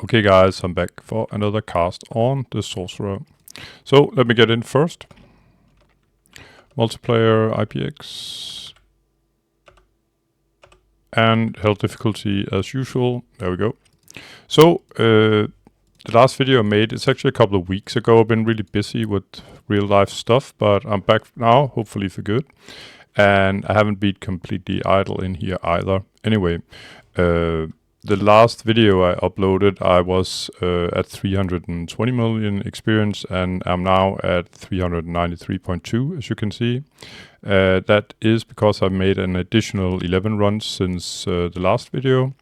Okay guys, I'm back for another cast on the Sorcerer. So let me get in first. Multiplayer, IPX, and health difficulty as usual. There we go. So the last video I made, it's actually a couple of weeks ago. I've been really busy with real life stuff, but I'm back now, hopefully for good. And I haven't been completely idle in here either. Anyway, the last video I uploaded, I was at 320 million experience, and I'm now at 393.2, as you can see. That is because I made an additional 11 runs since the last video.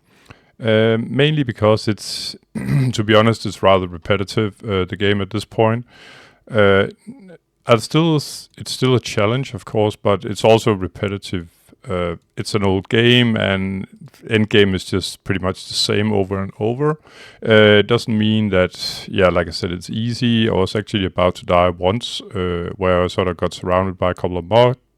Mainly because it's, to be honest, it's rather repetitive, the game at this point. It's still a challenge, of course, but it's also repetitive. It's an old game, and end game is just pretty much the same over and over. It doesn't mean that, like I said, it's easy. I was actually about to die once, where I sort of got surrounded by a couple of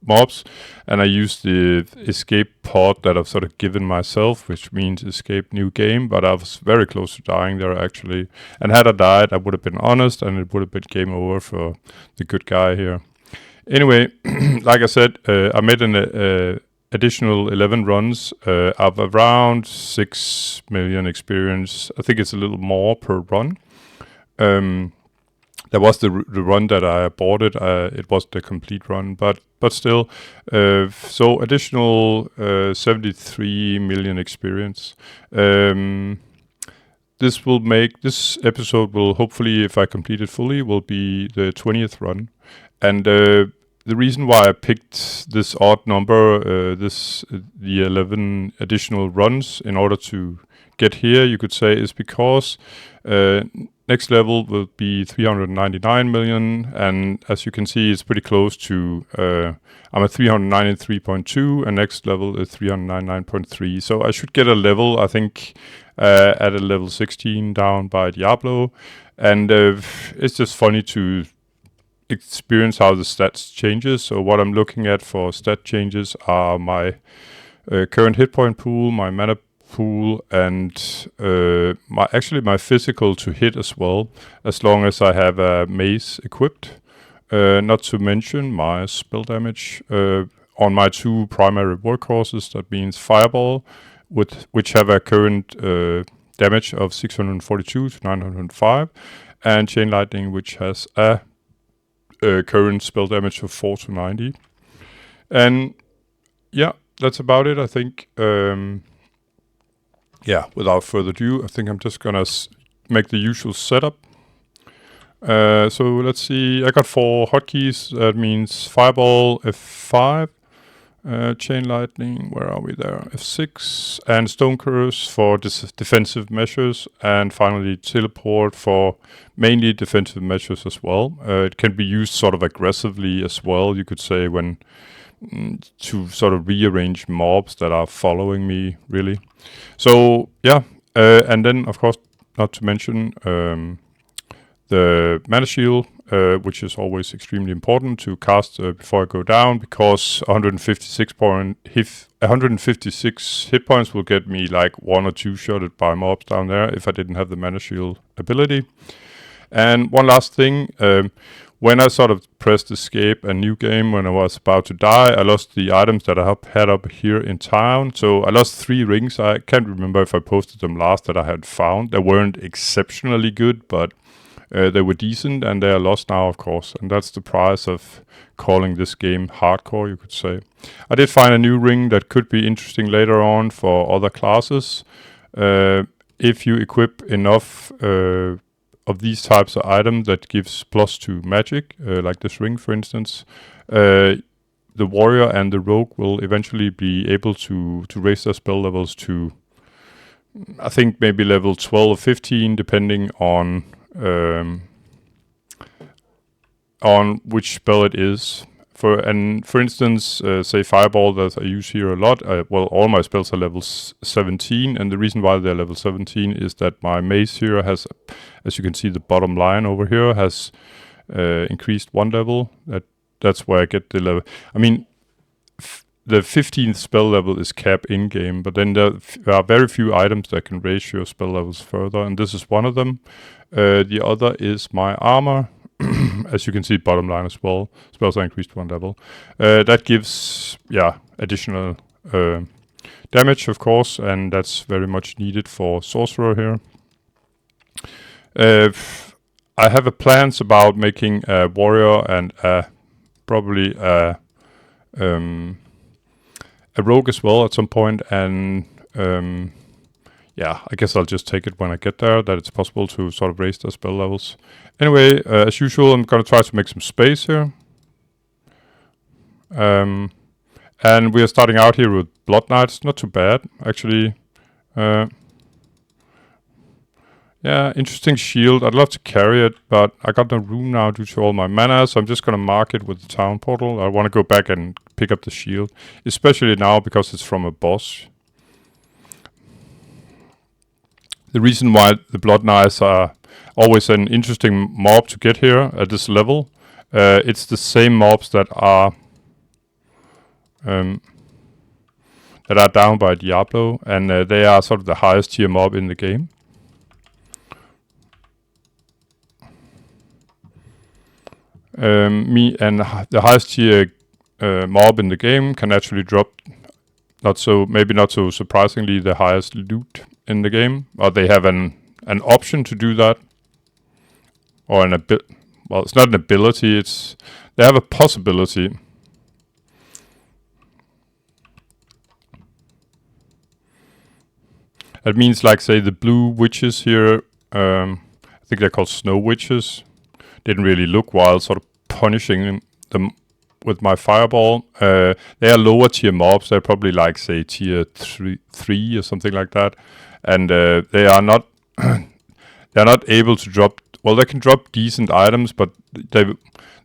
mobs, and I used the escape pod that I've sort of given myself, which means escape new game, but I was very close to dying there actually. And had I died, I would have been honest, and it would have been game over for the good guy here. Anyway, like I said, I made an additional 11 runs of around 6 million experience. I think it's a little more per run. There was the run that I aborted. It wasn't a complete run, but still. So additional 73 million experience. This episode will hopefully, if I complete it fully, will be the 20th run. And the reason why I picked this odd number, the 11 additional runs in order to get here, you could say, is because next level will be 399 million, and as you can see, it's pretty close to, I'm at 393.2, and next level is 399.3, so I should get a level, I think, at a level 16 down by Diablo, and it's just funny to experience how the stats changes. So what I'm looking at for stat changes are my current hit point pool, my mana pool, and my physical to hit as well, as long as I have a mace equipped. Not to mention my spell damage on my two primary workhorses. That means Fireball, which have a current damage of 642 to 905, and Chain Lightning, which has a current spell damage of 4 to 90. And yeah, that's about it, I think. Without further ado, I think I'm just gonna make the usual setup. So let's see, I got 4 hotkeys. That means Fireball, F5, Chain Lightning, where are we there? F6, and Stone Curse for defensive measures, and finally Teleport for mainly defensive measures as well. It can be used sort of aggressively as well, you could say, when to sort of rearrange mobs that are following me, really. So yeah, and then of course, not to mention the mana shield, which is always extremely important to cast before I go down, because 156 hit points will get me like 1 or 2 shotted by mobs down there if I didn't have the mana shield ability. And one last thing, when I sort of pressed escape a new game when I was about to die, I lost the items that I had up here in town. So I lost 3 rings. I can't remember if I posted them last that I had found. They weren't exceptionally good, but they were decent, and they are lost now, of course. And that's the price of calling this game hardcore, you could say. I did find a new ring that could be interesting later on for other classes. If you equip enough of these types of items that gives +2 magic, like this ring, for instance, the warrior and the rogue will eventually be able to raise their spell levels to, I think, maybe level 12 or 15, depending on which spell it is. For instance, say Fireball, that I use here a lot. All my spells are level 17, and the reason why they're level 17 is that my mace here has, as you can see, the bottom line over here has increased 1 level. That's where I get the level. I mean, the 15th spell level is cap in-game, but then there are very few items that can raise your spell levels further, and this is one of them. The other is my armor. As you can see, bottom line as well. Spells are increased 1 level. That gives, additional damage, of course, and that's very much needed for Sorcerer here. I have plans about making a warrior and probably a rogue as well at some point, and I guess I'll just take it when I get there, that it's possible to sort of raise their spell levels. Anyway, as usual, I'm going to try to make some space here. And we are starting out here with Blood Knights. Not too bad, actually. Interesting shield. I'd love to carry it, but I got no room now due to all my mana, so I'm just going to mark it with the town portal. I want to go back and pick up the shield, especially now because it's from a boss. The reason why the Blood Knights are always an interesting mob to get here at this level, it's the same mobs that are down by Diablo, and they are sort of the highest tier mob in the game. Me and the highest tier mob in the game can actually drop, maybe not so surprisingly, the highest loot in the game, or they have an option to do that, or well, it's not an ability, they have a possibility. That means, like, say, the blue witches here, I think they're called snow witches, didn't really look wild, sort of punishing them with my fireball. They are lower tier mobs, they're probably like, say, tier 3 or something like that. And they are not they're not able to drop, well, they can drop decent items, but they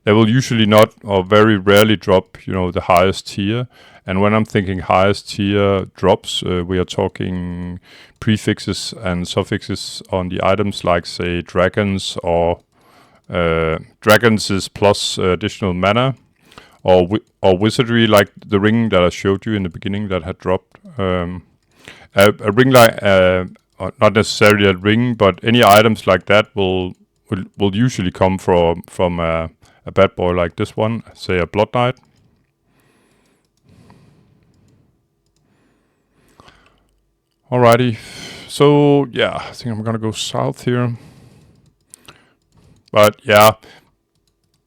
will usually not, or very rarely drop, the highest tier. And when I'm thinking highest tier drops, we are talking prefixes and suffixes on the items, like, say, dragons, or dragons is plus additional mana, or wizardry, like the ring that I showed you in the beginning that had dropped. A ring like, not necessarily a ring, but any items like that will usually come from a bad boy like this one, say a Blood Knight. Alrighty, so I think I'm gonna go south here. But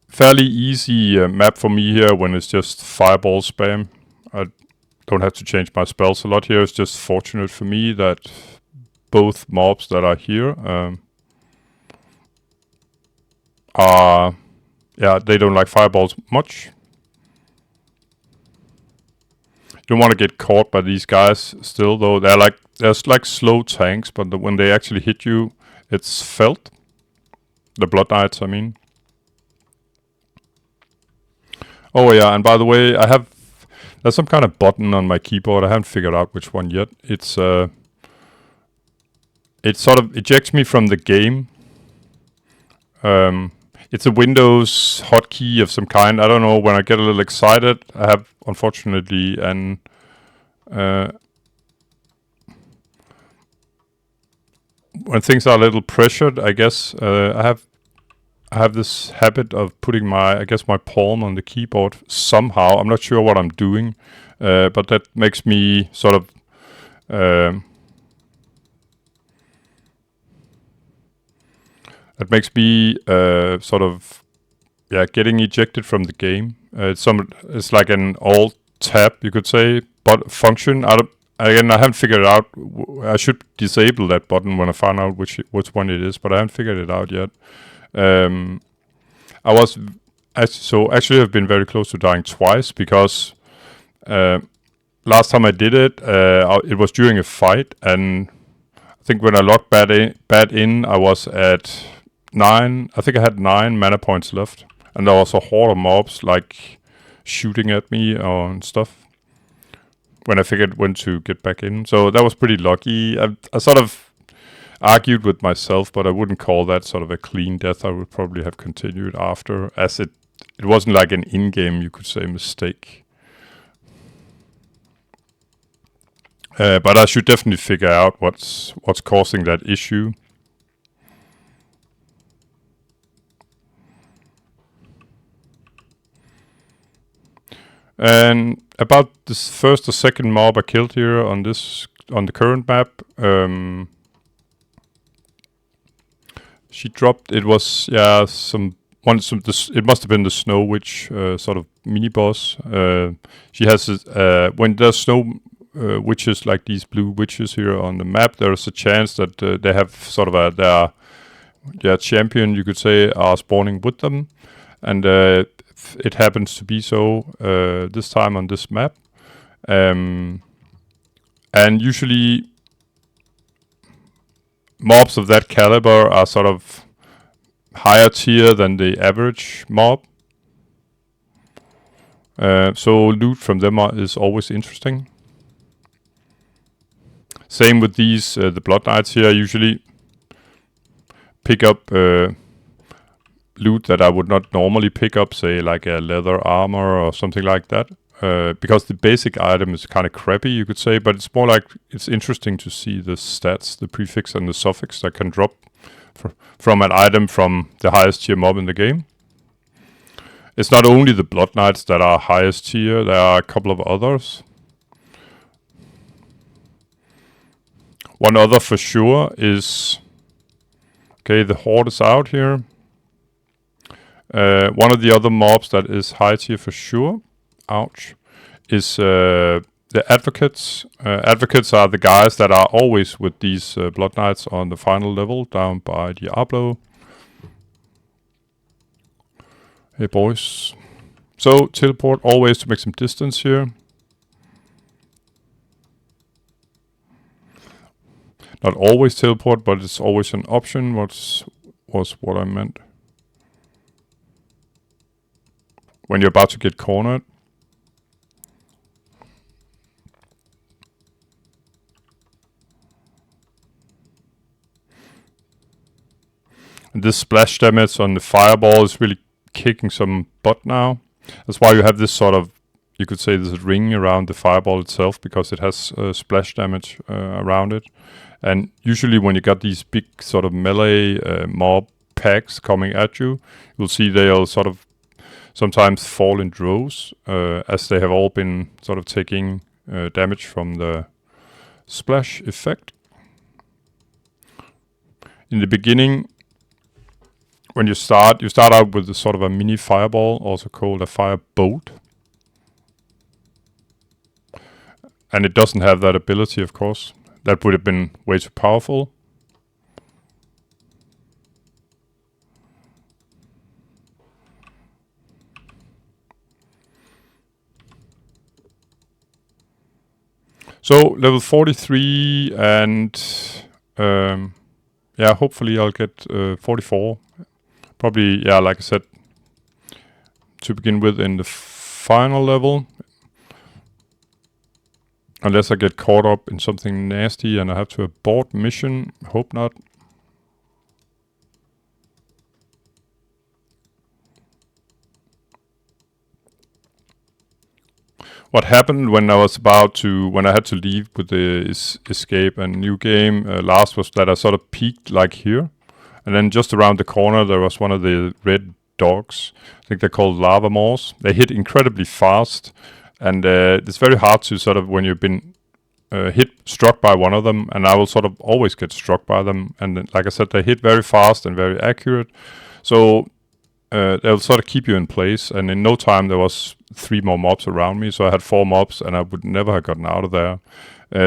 fairly easy map for me here when it's just fireball spam. I don't have to change my spells a lot here. It's just fortunate for me that both mobs that are here they don't like fireballs much. You don't want to get caught by these guys still, though. They're like slow tanks, but when they actually hit you, it's felt. The Blood Knights, I mean. Oh yeah, and by the way, there's some kind of button on my keyboard. I haven't figured out which one yet. It sort of ejects me from the game. It's a Windows hotkey of some kind. I don't know, when I get a little excited, I have, unfortunately, when things are a little pressured, I guess, I have this habit of putting my palm on the keyboard somehow. I'm not sure what I'm doing, but that makes me sort of getting ejected from the game. It's like an alt tab, you could say, but function. Again, I haven't figured it out. I should disable that button when I find out which one it is, but I haven't figured it out yet. Actually I've been very close to dying twice, because last time I did it, it was during a fight, and I think when I logged bad in, I was at 9. I think I had 9 mana points left, and there was a horde of mobs like shooting at me and stuff when I figured when to get back in. So that was pretty lucky. I sort of argued with myself, but I wouldn't call that sort of a clean death. I would probably have continued after, as it wasn't like an in-game, you could say, mistake. But I should definitely figure out what's causing that issue. And about this first or second mob I killed here on the current map, she dropped. It was it must have been the Snow Witch sort of mini boss. She has when there's snow witches like these blue witches here on the map, there's a chance that they have sort of their champion, you could say, are spawning with them, and it happens to be so this time on this map. And usually mobs of that caliber are sort of higher tier than the average mob. So loot from them is always interesting. Same with these, the Blood Knights here. I usually pick up loot that I would not normally pick up, say like a leather armor or something like that. Because the basic item is kind of crappy, you could say, but it's more like it's interesting to see the stats, the prefix and the suffix that can drop from an item from the highest tier mob in the game. It's not only the Blood Knights that are highest tier, there are a couple of others. One other for sure is, okay, the Horde is out here. One of the other mobs that is high tier for sure, ouch, is the Advocates. Advocates are the guys that are always with these Blood Knights on the final level down by Diablo. Hey boys. So teleport always to make some distance here. Not always teleport, but it's always an option. Was what I meant. When you're about to get cornered. And this splash damage on the fireball is really kicking some butt now. That's why you have this sort of, you could say, this ring around the fireball itself, because it has splash damage around it. And usually when you got these big sort of melee mob packs coming at you, you'll see they'll sort of sometimes fall in droves, as they have all been sort of taking damage from the splash effect. In the beginning, when you start out with a sort of a mini fireball, also called a fire bolt. And it doesn't have that ability, of course. That would have been way too powerful. So level 43 and yeah, hopefully I'll get 44. Probably, yeah, like I said, to begin with in the final level. Unless I get caught up in something nasty and I have to abort mission. Hope not. What happened when I had to leave with the escape and new game last was that I sort of peaked like here. And then just around the corner there was one of the red dogs. I think they're called lava maws. They hit incredibly fast. And it's very hard to sort of, when you've been struck by one of them, and I will sort of always get struck by them. And then, like I said, they hit very fast and very accurate. So they'll sort of keep you in place. And in no time, there was 3 more mobs around me. So I had 4 mobs, and I would never have gotten out of there.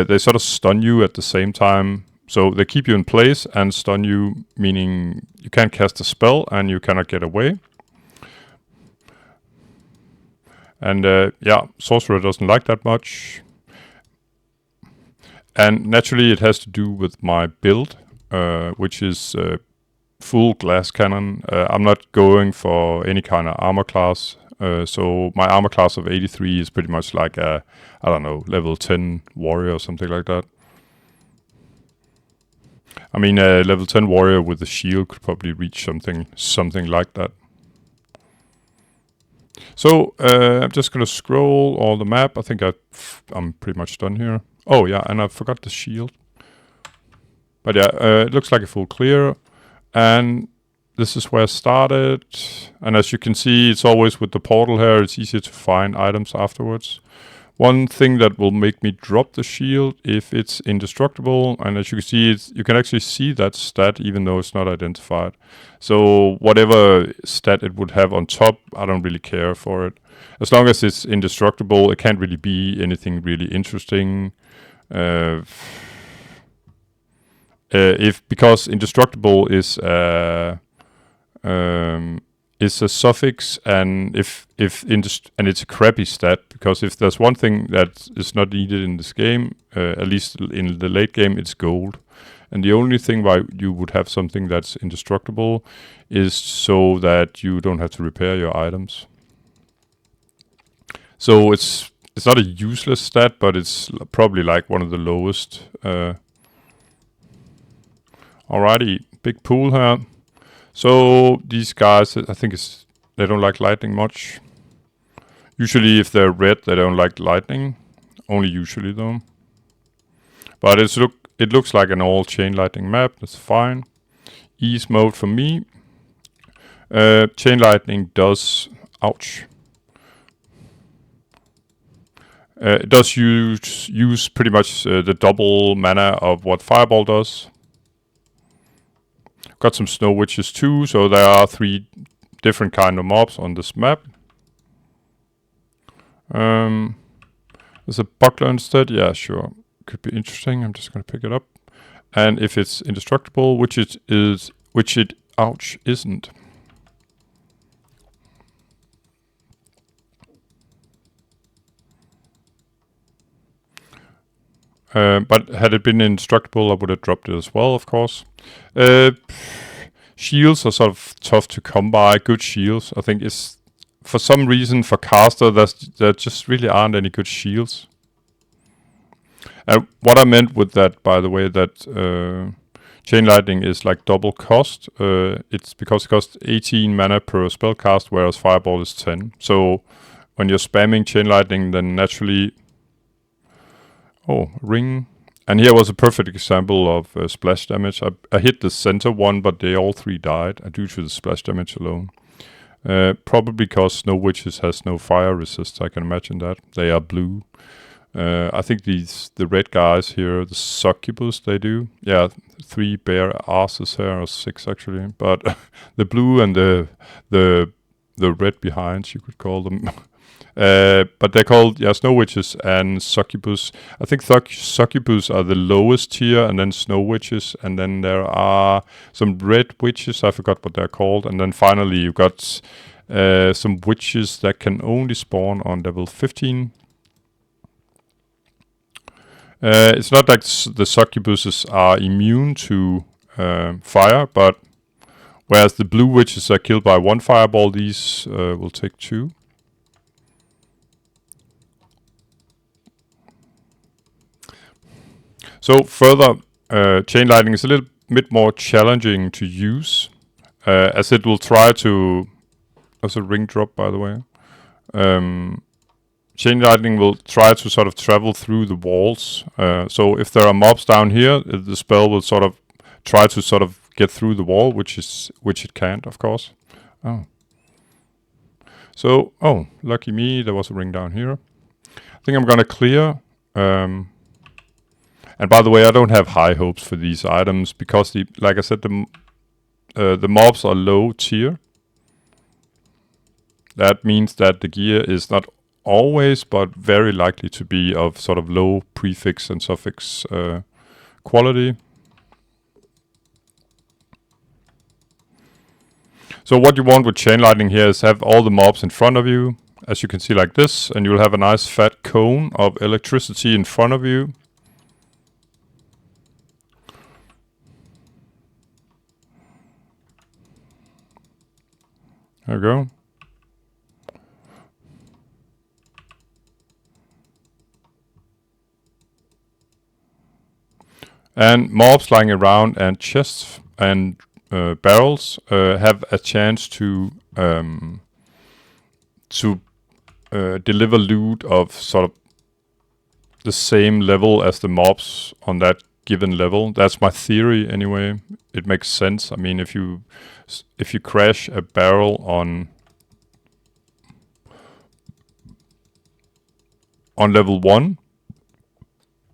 They sort of stun you at the same time. So they keep you in place and stun you, meaning you can't cast a spell and you cannot get away. And yeah, Sorcerer doesn't like that much. And naturally it has to do with my build, which is full glass cannon. I'm not going for any kind of armor class. So my armor class of 83 is pretty much like a, I don't know, level 10 warrior or something like that. I mean, a level 10 warrior with a shield could probably reach something like that. So I'm just gonna scroll all the map. I think I'm pretty much done here. Oh yeah, and I forgot the shield. But yeah, it looks like a full clear. And this is where I started. And as you can see, it's always with the portal here. It's easier to find items afterwards. One thing that will make me drop the shield if it's indestructible, and as you can see, you can actually see that stat even though it's not identified. So whatever stat it would have on top, I don't really care for it. As long as it's indestructible, it can't really be anything really interesting. Because indestructible is a suffix, and and it's a crappy stat, because if there's one thing that is not needed in this game, at least in the late game, it's gold. And the only thing why you would have something that's indestructible is so that you don't have to repair your items. So it's not a useless stat, but it's probably like one of the lowest. Alrighty, big pool here. So these guys, I think they don't like lightning much. Usually if they're red, they don't like lightning. Only usually though. But it looks like an all chain lightning map. That's fine. Ease mode for me. Chain lightning does... Ouch. It does use pretty much the double mana of what Fireball does. Got some Snow Witches too, so there are 3 different kind of mobs on this map. There's a buckler instead. Yeah, sure. Could be interesting. I'm just gonna pick it up. And if it's indestructible, which it ouch, isn't. But had it been indestructible, I would have dropped it as well, of course. Shields are sort of tough to come by. Good shields, I think, is for some reason for caster there just really aren't any good shields. And what I meant with that, by the way, that chain lightning is like double cost. It's because it costs 18 mana per spell cast, whereas fireball is 10. So when you're spamming chain lightning, then naturally... Oh, ring. And here was a perfect example of splash damage. I hit the center one, but they all 3 died due to the splash damage alone. Probably because Snow Witches has no fire resist, I can imagine that. They are blue. I think the red guys here, the succubus, they do. Yeah, 3 bare asses here, or 6 actually. But the blue and the red behinds, you could call them. But they're called Snow Witches and Succubus. I think Succubus are the lowest tier, and then Snow Witches, and then there are some Red Witches, I forgot what they're called, and then finally you got some witches that can only spawn on level 15. It's not like the Succubuses are immune to fire, but whereas the blue witches are killed by 1 fireball, these will take 2. So further, chain lightning is a little bit more challenging to use, as it will try to... That's a ring drop, by the way. Chain lightning will try to sort of travel through the walls. So if there are mobs down here, the spell will sort of try to sort of get through the wall, which it can't, of course. Oh. So, lucky me, there was a ring down here. I think I'm gonna clear. And by the way, I don't have high hopes for these items because, like I said, the mobs are low tier. That means that the gear is not always, but very likely to be of sort of low prefix and suffix quality. So what you want with chain lightning here is have all the mobs in front of you, as you can see like this, and you'll have a nice fat cone of electricity in front of you. There we go. And mobs lying around and chests and barrels have a chance to deliver loot of sort of the same level as the mobs on that given level. That's my theory anyway. It makes sense. I mean, if you crash a barrel on level 1,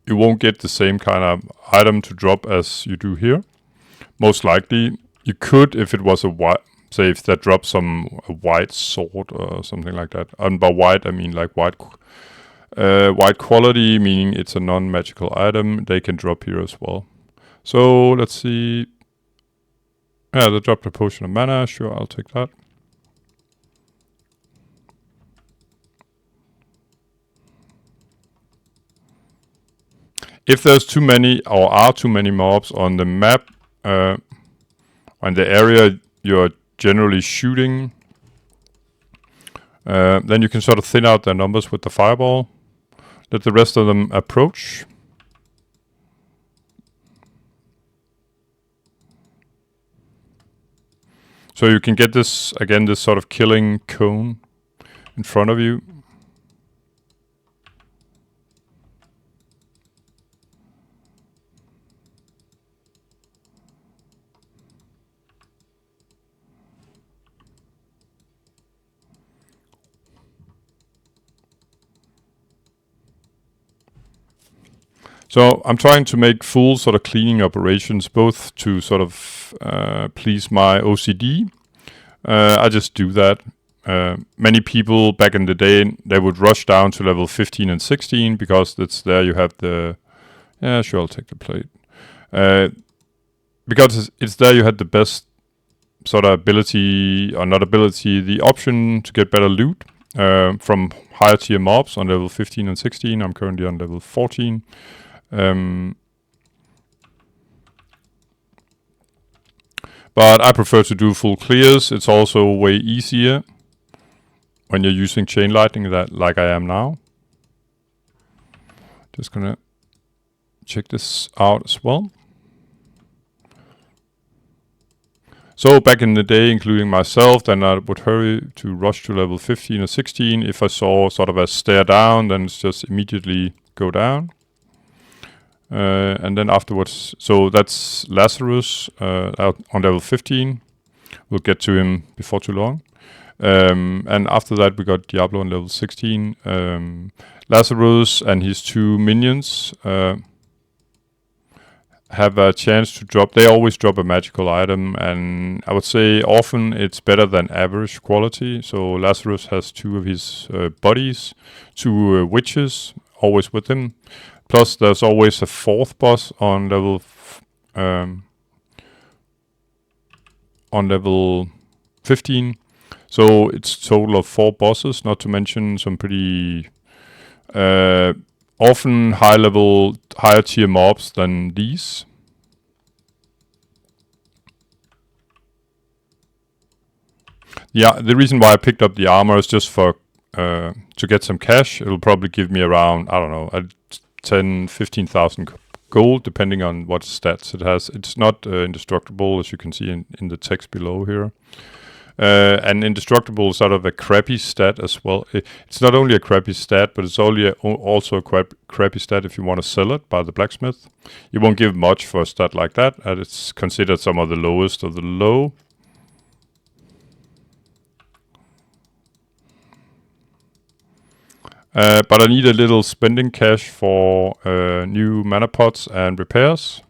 you won't get the same kind of item to drop as you do here. Most likely, you could if it was a white, say if that drops a white sword or something like that. And by white, I mean like white quality, meaning it's a non-magical item. They can drop here as well. So let's see. Yeah, they dropped a potion of mana. Sure, I'll take that. If there's too many or are too many mobs on the map, on the area you're generally shooting, then you can sort of thin out their numbers with the fireball. Let the rest of them approach. So you can get this, again, this sort of killing cone in front of you. So I'm trying to make full sort of cleaning operations, both to sort of please my OCD. I just do that. Many people back in the day, they would rush down to level 15 and 16 because that's there you have the... Yeah, sure, I'll take the plate. Because it's there you had the best sort of ability, or not ability, the option to get better loot from higher tier mobs on level 15 and 16. I'm currently on level 14. But I prefer to do full clears. It's also way easier when you're using chain lightning, that like I am now. Just gonna check this out as well. So back in the day, including myself, then I would hurry to rush to level 15 or 16. If I saw sort of a stair down, then it's just immediately go down. And then afterwards, so that's Lazarus out on level 15. We'll get to him before too long. And after that, we got Diablo on level 16. Lazarus and his 2 minions have a chance to drop. They always drop a magical item, and I would say often it's better than average quality. So Lazarus has 2 of his buddies, 2 witches, always with him. Plus, there's always a 4th boss on level 15. So it's a total of 4 bosses, not to mention some pretty often higher tier mobs than these. Yeah, the reason why I picked up the armor is just for to get some cash. It'll probably give me around, I don't know, 10,000-15,000 gold, depending on what stats it has. It's not indestructible, as you can see in the text below here. And indestructible is sort of a crappy stat as well. It's not only a crappy stat, but it's also a crappy stat if you want to sell it by the blacksmith. You won't give much for a stat like that, and it's considered some of the lowest of the low. But I need a little spending cash for new mana pots and repairs.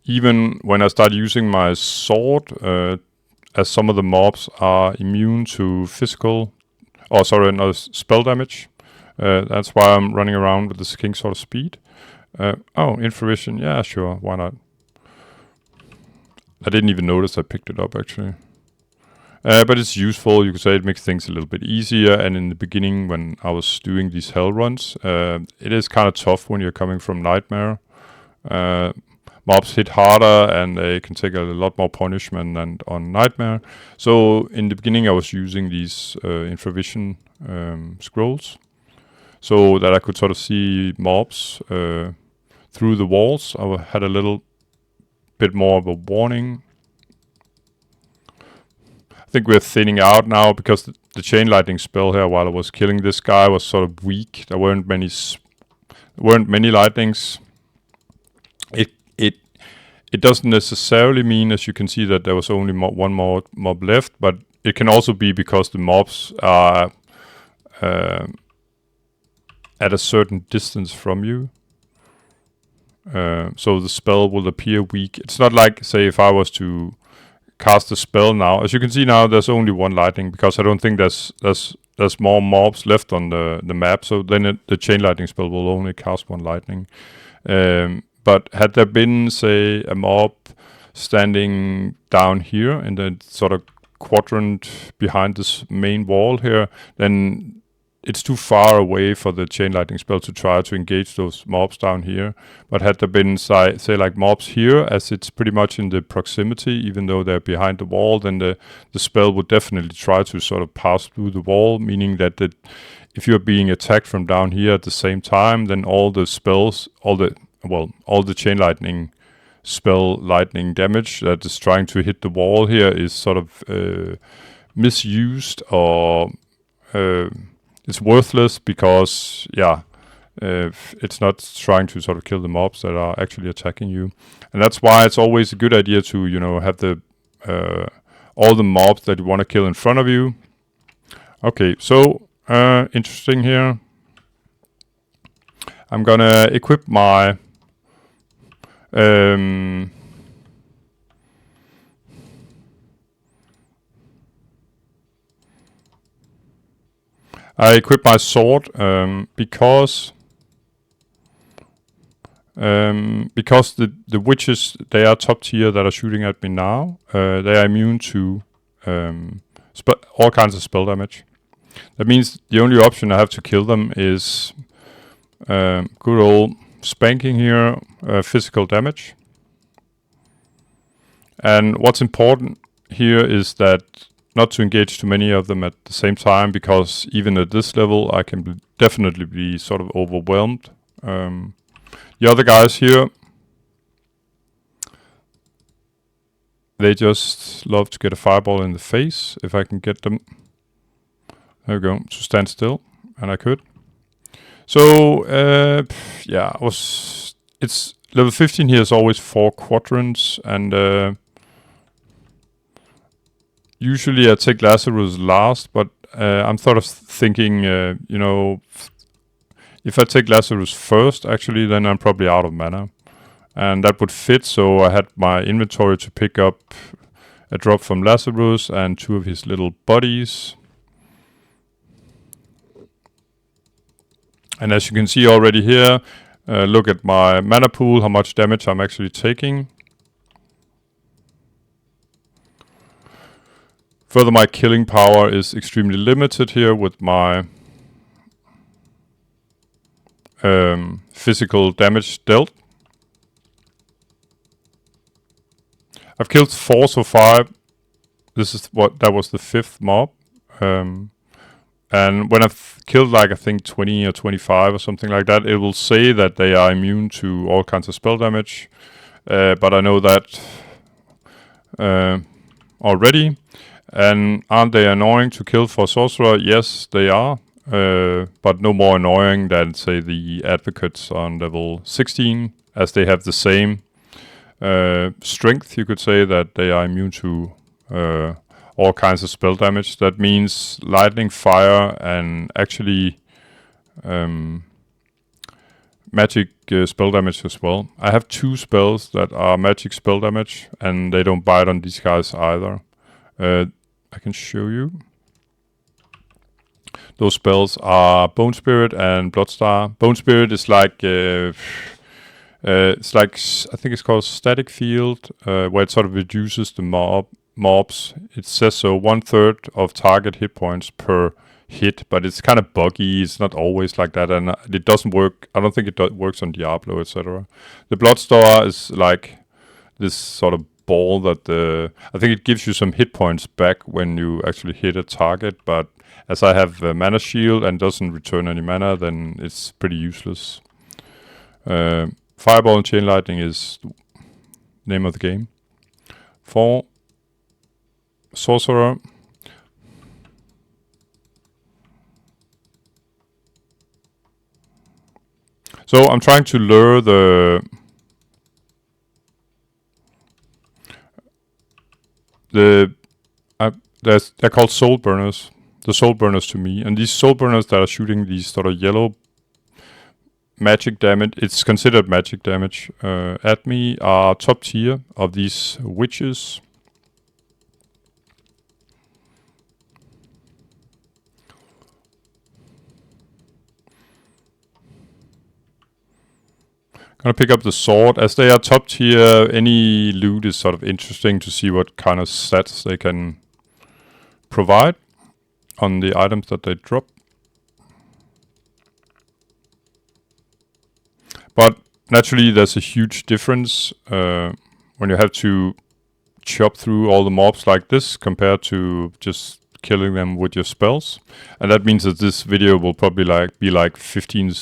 Even when I start using my sword, as some of the mobs are immune to spell damage. That's why I'm running around with this King Sword of Speed. Infravision, yeah, sure, why not? I didn't even notice I picked it up, actually. But it's useful. You could say it makes things a little bit easier. And in the beginning, when I was doing these hell runs, it is kind of tough when you're coming from Nightmare. Mobs hit harder, and they can take a lot more punishment than on Nightmare. So in the beginning, I was using these infravision scrolls, so that I could sort of see mobs through the walls. I had a little bit more of a warning. I think we're thinning out now because the chain lightning spell here while I was killing this guy was sort of weak. There weren't many lightnings. It doesn't necessarily mean, as you can see, that there was only one more mob left, but it can also be because the mobs are at a certain distance from you. So the spell will appear weak. It's not like, say, if I was to cast a spell now. As you can see now, there's only one lightning because I don't think there's more mobs left on the map. So then the chain lightning spell will only cast one lightning. But had there been, say, a mob standing down here in the sort of quadrant behind this main wall here, then it's too far away for the chain lightning spell to try to engage those mobs down here. But had there been, say like mobs here, as it's pretty much in the proximity, even though they're behind the wall, then the spell would definitely try to sort of pass through the wall, meaning that if you're being attacked from down here at the same time, then all the spells, all the chain lightning spell lightning damage that is trying to hit the wall here is sort of misused, or it's worthless because it's not trying to sort of kill the mobs that are actually attacking you. And that's why it's always a good idea to have the all the mobs that you want to kill in front of you. Okay, so interesting here. I'm gonna equip my I equip my sword because the witches, they are top tier that are shooting at me now. They are immune to all kinds of spell damage. That means the only option I have to kill them is good old spanking here, physical damage. And what's important here is that not to engage too many of them at the same time, because even at this level I can definitely be sort of overwhelmed. The other guys here, they just love to get a fireball in the face if I can get them. There we go, to stand still, and I could. So it's level 15 here is always 4 quadrants, and usually I take Lazarus last, but I'm sort of thinking, if I take Lazarus first, actually, then I'm probably out of mana. And that would fit, so I had my inventory to pick up a drop from Lazarus and 2 of his little buddies. And as you can see already here, look at my mana pool, how much damage I'm actually taking. Further, my killing power is extremely limited here with my physical damage dealt. I've killed 4 so far. That was the 5th mob. And when I've killed like I think 20 or 25 or something like that, it will say that they are immune to all kinds of spell damage. But I know that already. And aren't they annoying to kill for Sorcerer? Yes, they are. But no more annoying than, say, the advocates on level 16, as they have the same strength. You could say that they are immune to all kinds of spell damage. That means lightning, fire, and actually magic spell damage as well. I have 2 spells that are magic spell damage, and they don't bite on these guys either. I can show you. Those spells are Bone Spirit and Bloodstar. Bone Spirit is like it's like, I think it's called Static Field, where it sort of reduces the mobs. It says so 1/3 of target hit points per hit, but it's kind of buggy. It's not always like that, and it doesn't work. I don't think it works on Diablo, etc. The Bloodstar is like this sort of ball that I think it gives you some hit points back when you actually hit a target, but as I have a mana shield and doesn't return any mana, then it's pretty useless. Fireball and Chain Lightning is the name of the game. For Sorcerer, So I'm trying to lure they're called soul burners. The soul burners to me, and these soul burners that are shooting these sort of yellow magic damage, it's considered magic damage, at me are top tier of these witches. Gonna pick up the sword. As they are top tier, any loot is sort of interesting to see what kind of stats they can provide on the items that they drop. But naturally, there's a huge difference when you have to chop through all the mobs like this compared to just killing them with your spells. And that means that this video will probably be like 15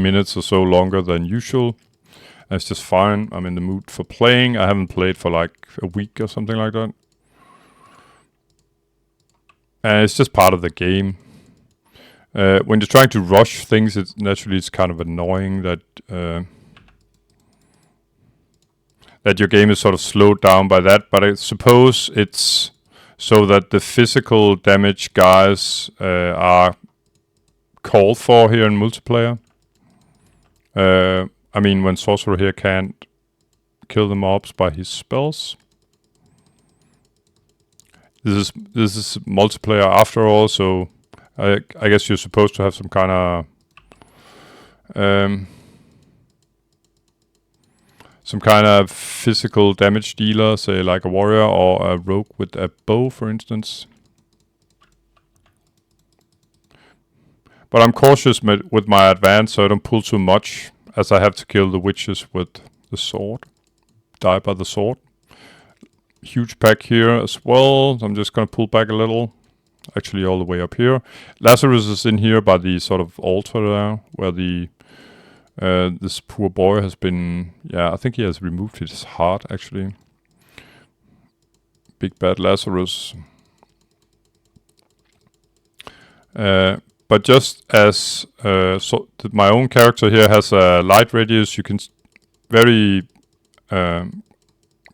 minutes or so longer than usual. And it's just fine. I'm in the mood for playing. I haven't played for like a week or something like that. And it's just part of the game. When you're trying to rush things, it's kind of annoying that that your game is sort of slowed down by that. But I suppose it's so that the physical damage guys are called for here in multiplayer. I mean, when Sorcerer here can't kill the mobs by his spells. This is multiplayer after all, so I guess you're supposed to have some kind of physical damage dealer, say like a warrior or a rogue with a bow, for instance. But I'm cautious with my advance, so I don't pull too much, as I have to kill the witches with the sword. Die by the sword. Huge pack here as well. So I'm just gonna pull back a little. Actually, all the way up here. Lazarus is in here by the sort of altar there, where the this poor boy has been. Yeah, I think he has removed his heart actually. Big bad Lazarus. But just as my own character here has a light radius, you can very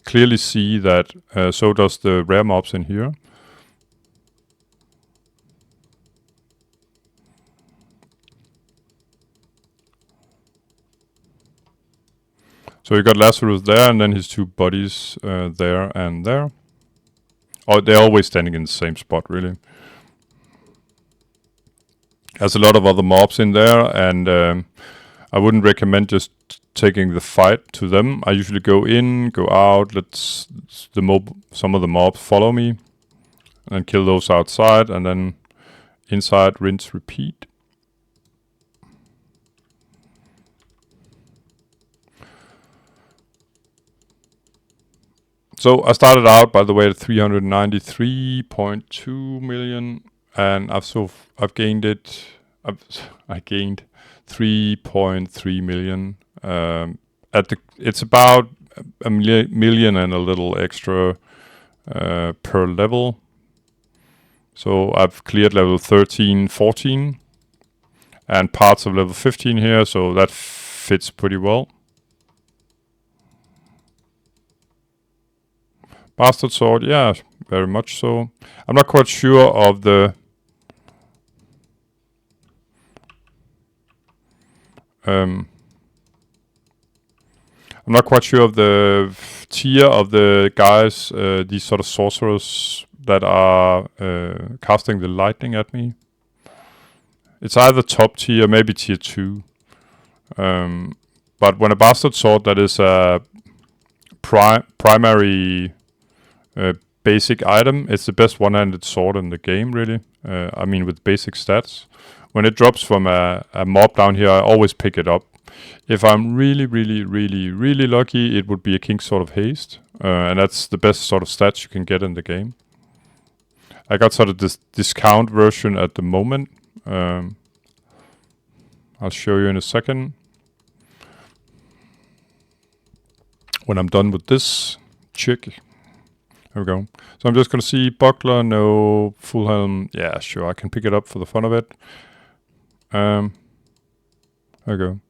clearly see that so does the rare mobs in here. So you got Lazarus there, and then his two buddies there and there. Oh, they're always standing in the same spot, really. There's a lot of other mobs in there, and I wouldn't recommend just taking the fight to them. I usually go in, go out, let some of the mobs follow me, and kill those outside, and then inside, rinse, repeat. So I started out, by the way, at 393.2 million, and I've gained it. I gained 3.3 million. It's about a million and a little extra per level. So I've cleared level 13, 14, and parts of level 15 here, so that fits pretty well. Bastard sword, yeah, very much so. I'm not quite sure of the I'm not quite sure of the tier of the guys, these sort of sorcerers that are casting the lightning at me. It's either top tier, maybe tier 2. But when a bastard sword that is a primary basic item, it's the best one-handed sword in the game, really. I mean, with basic stats. When it drops from a mob down here, I always pick it up. If I'm really, really, really, really lucky, it would be a King's Sword of Haste. And that's the best sort of stats you can get in the game. I got sort of this discount version at the moment. I'll show you in a second. When I'm done with this chick. There we go. So I'm just going to see buckler, no, full helm. Yeah, sure, I can pick it up for the fun of it. There we go.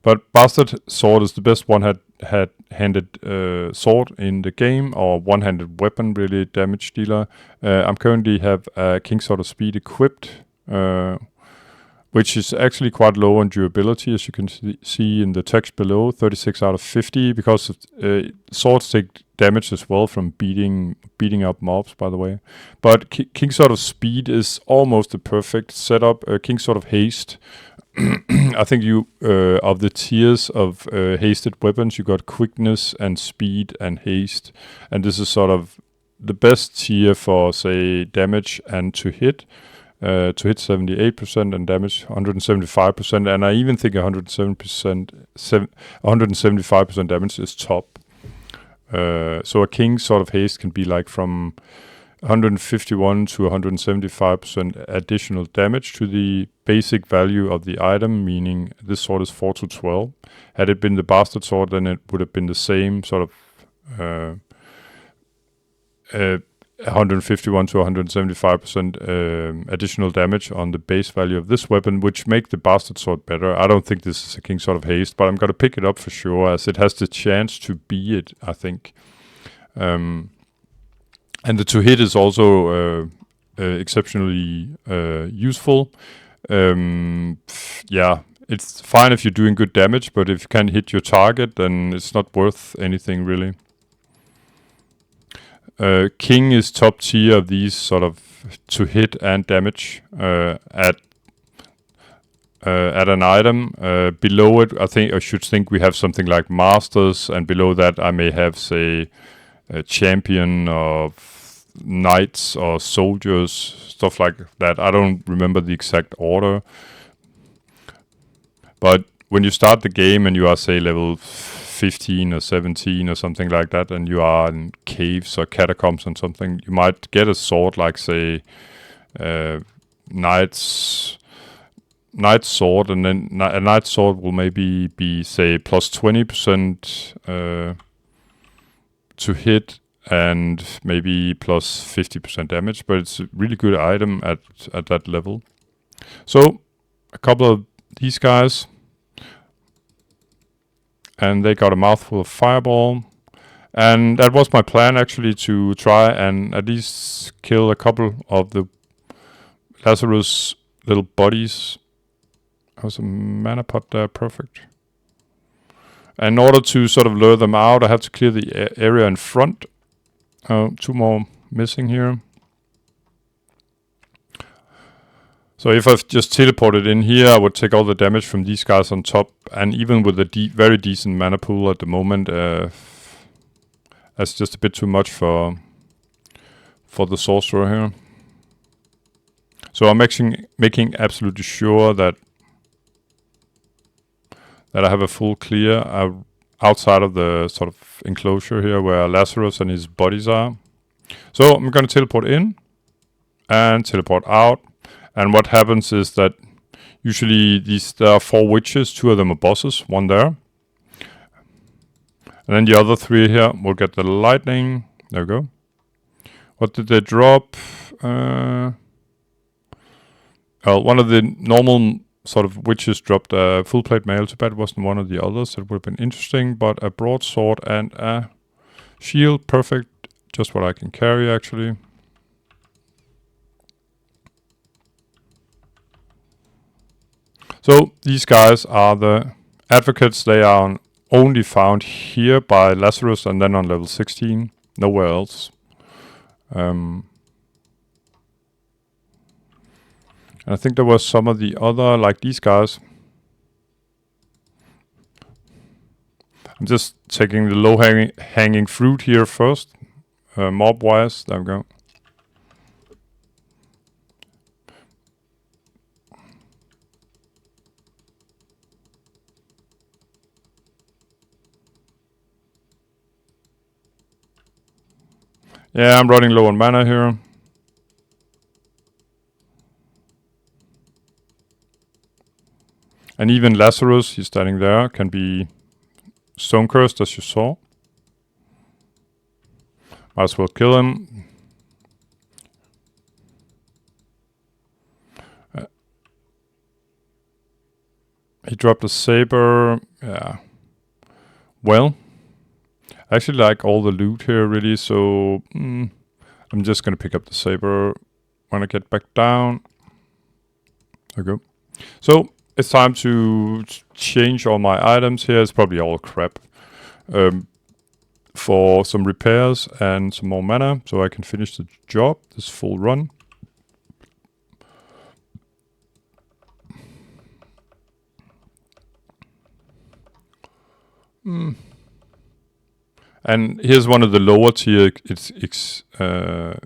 But Bastard Sword is the best one-handed sword in the game, or one-handed weapon, really, damage dealer. I'm currently have a King Sword of Speed equipped, which is actually quite low on durability, as you can see in the text below, 36 out of 50, because swords take damage as well from beating up mobs, by the way. But King Sword of Speed is almost the perfect setup. King Sword of Haste, I think you of the tiers of hasted weapons, you got quickness and speed and haste, and this is sort of the best tier for, say, damage and to hit 78% and damage 175%, and I even think 175% damage is top. So a King Sword of Haste can be like from 151 to 175% additional damage to the basic value of the item, meaning this sword is 4 to 12. Had it been the Bastard Sword, then it would have been the same sort of 151 to 175% additional damage on the base value of this weapon, which make the Bastard Sword better. I don't think this is a King Sword of Haste, but I'm going to pick it up for sure, as it has the chance to be it, I think. And the to hit is also exceptionally useful. Yeah, it's fine if you're doing good damage, but if you can't hit your target, then it's not worth anything, really. King is top tier of these sort of to hit and damage at an item. Below it, I should think we have something like Masters, and below that I may have, say, a Champion of Knights or Soldiers, stuff like that. I don't remember the exact order. But when you start the game and you are, say, level 15 or 17 or something like that, and you are in caves or catacombs and something, you might get a sword like, say, Knight's Sword, and then a Knight's Sword will maybe be, say, plus 20% to hit, and maybe plus 50% damage, but it's a really good item at that level. So a couple of these guys, and they got a mouthful of fireball, and that was my plan, actually, to try and at least kill a couple of the Lazarus little buddies. There's a mana pot there, perfect. And in order to sort of lure them out, I have to clear the area in front. Two more missing here. So if I've just teleported in here, I would take all the damage from these guys on top, and even with a very decent mana pool at the moment, that's just a bit too much for the Sorcerer here. So I'm making absolutely sure that I have a full clear outside of the sort of enclosure here where Lazarus and his buddies are. So I'm going to teleport in and teleport out. And what happens is that usually there are 4 witches, 2 of them are bosses, 1 there. And then the other 3 here will get the lightning. There we go. What did they drop? Well, one of the normal sort of witches dropped a full plate mail. Too bad it wasn't one of the others. It would have been interesting, but a broadsword and a shield, perfect. Just what I can carry, actually. So these guys are the advocates. They are only found here by Lazarus and then on level 16, nowhere else. And I think there was some of the other, like these guys. I'm just taking the low-hanging fruit here first, mob-wise. There we go. Yeah, I'm running low on mana here. And even Lazarus, he's standing there, can be stone cursed, as you saw. Might as well kill him. He dropped a saber. Yeah. Well, I actually like all the loot here, really, so I'm just gonna pick up the saber when I get back down. There we go. So, it's time to change all my items here. It's probably all crap. For some repairs and some more mana, so I can finish the job, this full run. And here's one of the lower tier. I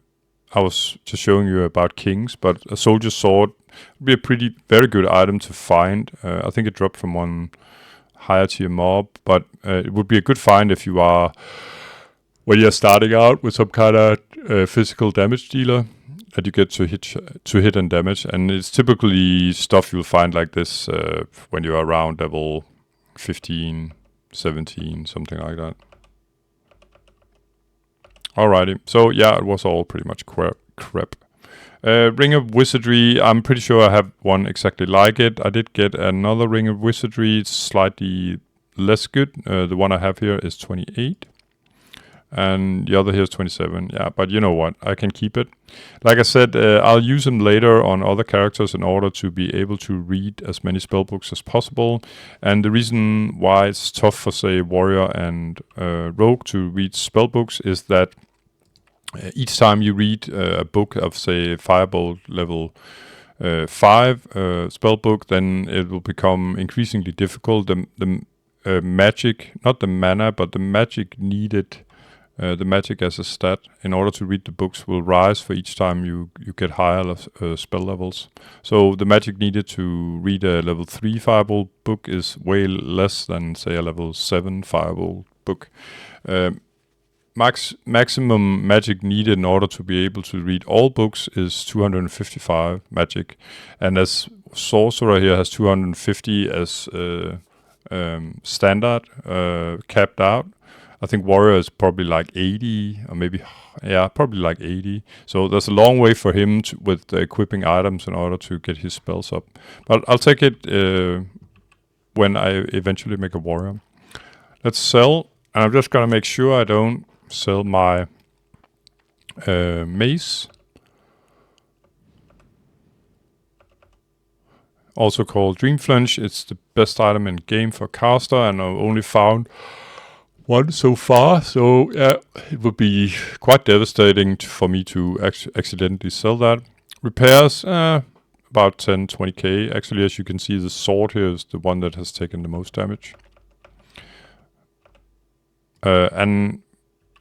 was just showing you about kings, but a soldier's sword would be a very good item to find. I think it dropped from one higher tier mob, but it would be a good find if you are, when you're starting out with some kind of physical damage dealer that you get to hit and damage. And it's typically stuff you'll find like this when you're around level 15, 17, something like that. Alrighty, so yeah, it was all pretty much crap. Ring of Wizardry, I'm pretty sure I have one exactly like it. I did get another Ring of Wizardry, it's slightly less good. The one I have here is 28. And the other here is 27. Yeah, but you know what? I can keep it. Like I said, I'll use them later on other characters in order to be able to read as many spellbooks as possible. And the reason why it's tough for, say, Warrior and Rogue to read spellbooks is that each time you read a book of, say, Firebolt level 5 spellbook, then it will become increasingly difficult. The magic, not the mana, but the magic needed, the magic as a stat in order to read the books will rise for each time you get higher spell levels. So the magic needed to read a level 3 Firebolt book is way less than, say, a level 7 Firebolt book. Maximum magic needed in order to be able to read all books is 255 magic, and as Sorcerer here has 250 as standard, capped out. I think Warrior is probably like 80, or maybe, yeah, probably like 80. So there's a long way for him with equipping items in order to get his spells up. But I'll take it when I eventually make a Warrior. Let's sell, and I'm just gonna make sure I don't sell my mace, also called Dream Flinch. It's the best item in game for caster, and I've only found one so far, so yeah, it would be quite devastating for me to accidentally sell that. Repairs, about 10-20k. Actually, as you can see, the sword here is the one that has taken the most damage. And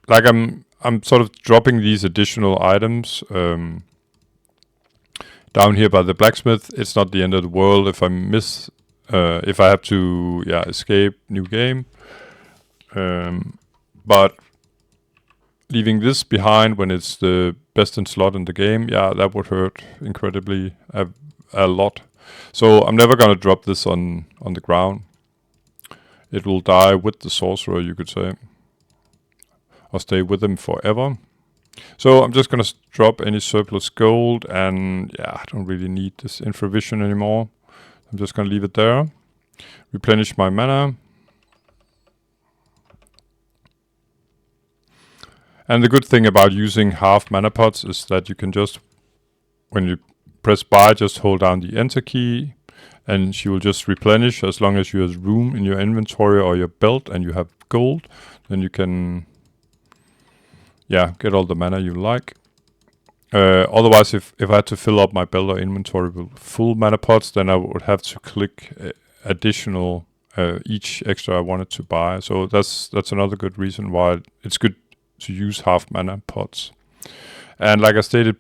like I'm sort of dropping these additional items down here by the blacksmith. It's not the end of the world if I miss, if I have to, escape new game. But leaving this behind when it's the best in slot in the game, that would hurt incredibly a lot. So I'm never gonna drop this on the ground. It will die with the sorcerer, you could say, or stay with him forever. So I'm just gonna drop any surplus gold, and I don't really need this infravision anymore. I'm just gonna leave it there. Replenish my mana. And the good thing about using half mana pots is that you can just, when you press buy, just hold down the enter key, and she will just replenish as long as you have room in your inventory or your belt and you have gold. Then you can, get all the mana you like. Otherwise, if I had to fill up my belt or inventory with full mana pots, then I would have to click additional each extra I wanted to buy. So that's another good reason why it's good to use half mana pots. And like I stated in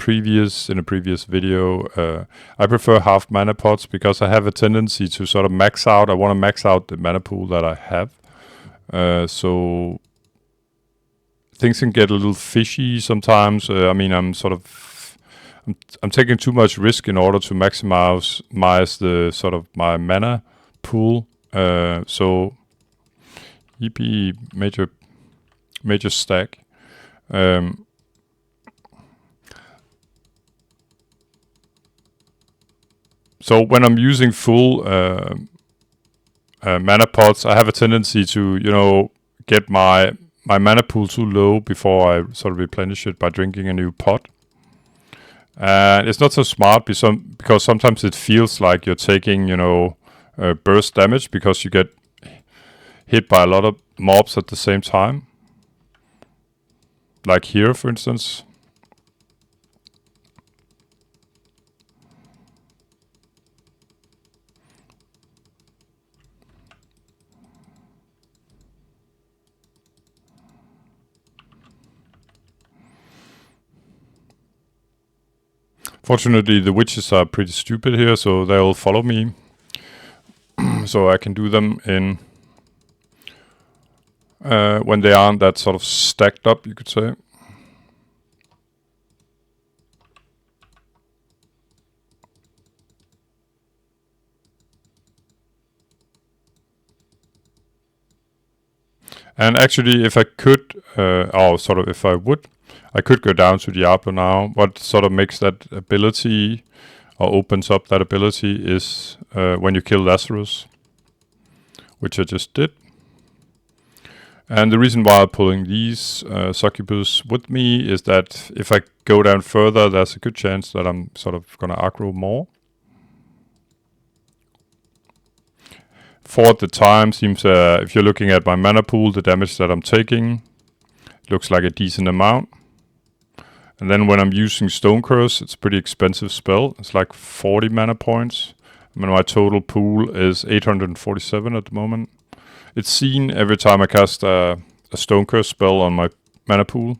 a previous video, I prefer half mana pots because I have a tendency to sort of max out. I want to max out the mana pool that I have. So things can get a little fishy sometimes. I'm taking too much risk in order to maximize the sort of my mana pool. So yippee, major stack. So when I'm using full mana pots, I have a tendency to, get my mana pool too low before I sort of replenish it by drinking a new pot. And it's not so smart because sometimes it feels like you're taking, burst damage because you get hit by a lot of mobs at the same time. Like here, for instance. Fortunately, the witches are pretty stupid here, so they'll follow me. So I can do them in when they aren't that sort of stacked up, you could say. And actually, if I could, if I would, I could go down to Diablo now. What sort of makes that ability, or opens up that ability, is when you kill Lazarus, which I just did. And the reason why I'm pulling these succubus with me is that if I go down further, there's a good chance that I'm sort of going to aggro more. For the time, seems if you're looking at my mana pool, the damage that I'm taking looks like a decent amount. And then when I'm using Stone Curse, it's a pretty expensive spell. It's like 40 mana points. I mean, my total pool is 847 at the moment. It's seen every time I cast a Stone Curse spell on my mana pool.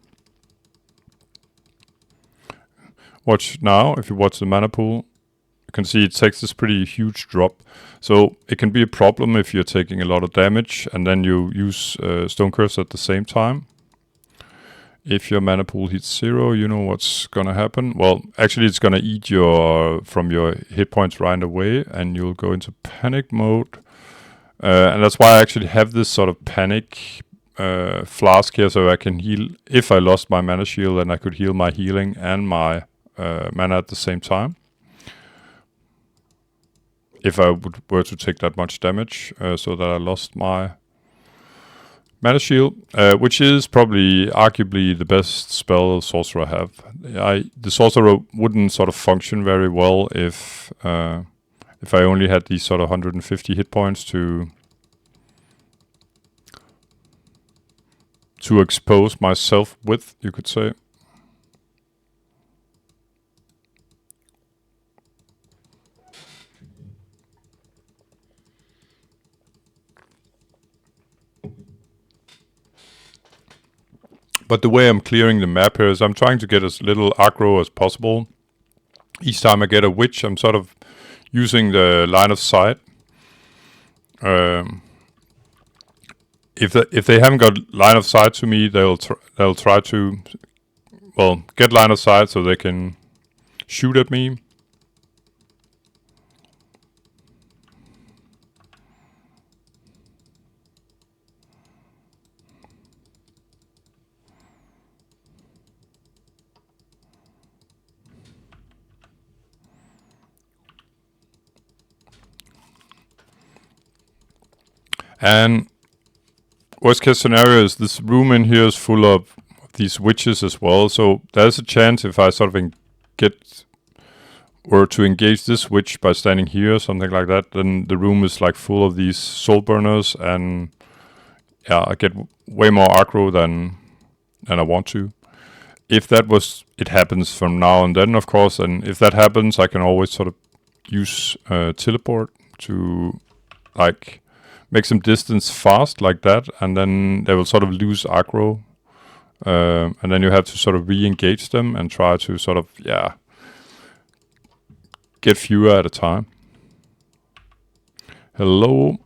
Watch now, if you watch the mana pool, you can see it takes this pretty huge drop. So it can be a problem if you're taking a lot of damage and then you use Stone Curse at the same time. If your mana pool hits 0, you know what's gonna happen. Well, actually it's gonna eat from your hit points right away and you'll go into panic mode. And that's why I actually have this sort of panic flask here, so I can heal. If I lost my mana shield, then I could heal my healing and my mana at the same time. If I were to take that much damage, so that I lost my mana shield, which is probably arguably the best spell Sorcerer have. The Sorcerer wouldn't sort of function very well if I only had these sort of 150 hit points to expose myself with, you could say. But the way I'm clearing the map here is I'm trying to get as little aggro as possible. Each time I get a witch, I'm sort of using the line of sight. If they haven't got line of sight to me, they'll try to get line of sight so they can shoot at me. And worst case scenario is this room in here is full of these witches as well. So there's a chance if I sort of to engage this witch by standing here or something like that, then the room is like full of these soul burners, and yeah, I get way more aggro than I want to. If it happens from now and then, of course, and if that happens, I can always sort of use teleport to like make some distance fast like that, and then they will sort of lose aggro, and then you have to sort of re-engage them and try to sort of get fewer at a time. Hello.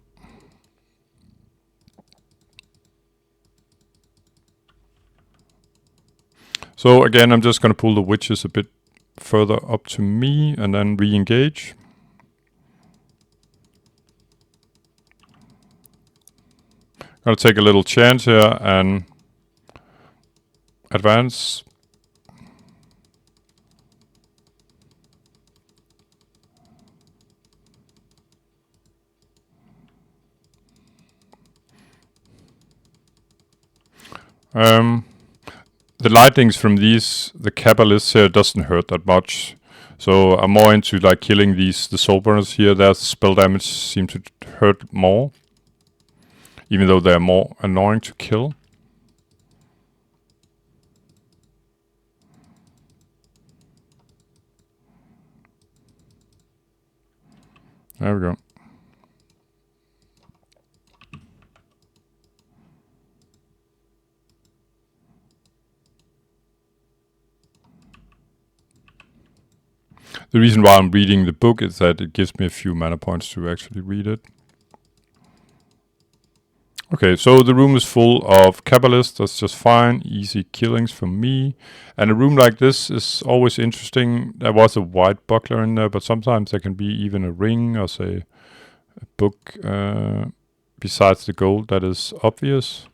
So again, I'm just going to pull the witches a bit further up to me and then re-engage. Gonna take a little chance here and advance. The lightnings from these, the Kabbalists here, doesn't hurt that much. So I'm more into like killing the soul burners here. Their spell damage seem to hurt more, even though they're more annoying to kill. There we go. The reason why I'm reading the book is that it gives me a few mana points to actually read it. Okay, so the room is full of Kabbalists. That's just fine. Easy killings for me. And a room like this is always interesting. There was a white buckler in there, but sometimes there can be even a ring or, say, a book besides the gold that is obvious.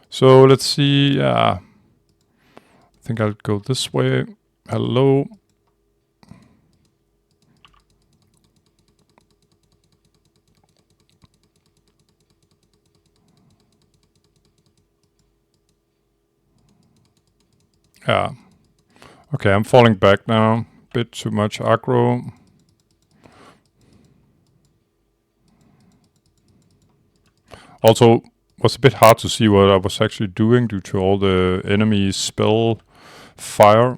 So let's see. I think I'll go this way. Hello. Yeah. Okay, I'm falling back now. Bit too much aggro. Also, was a bit hard to see what I was actually doing due to all the enemy spell fire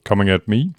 coming at me.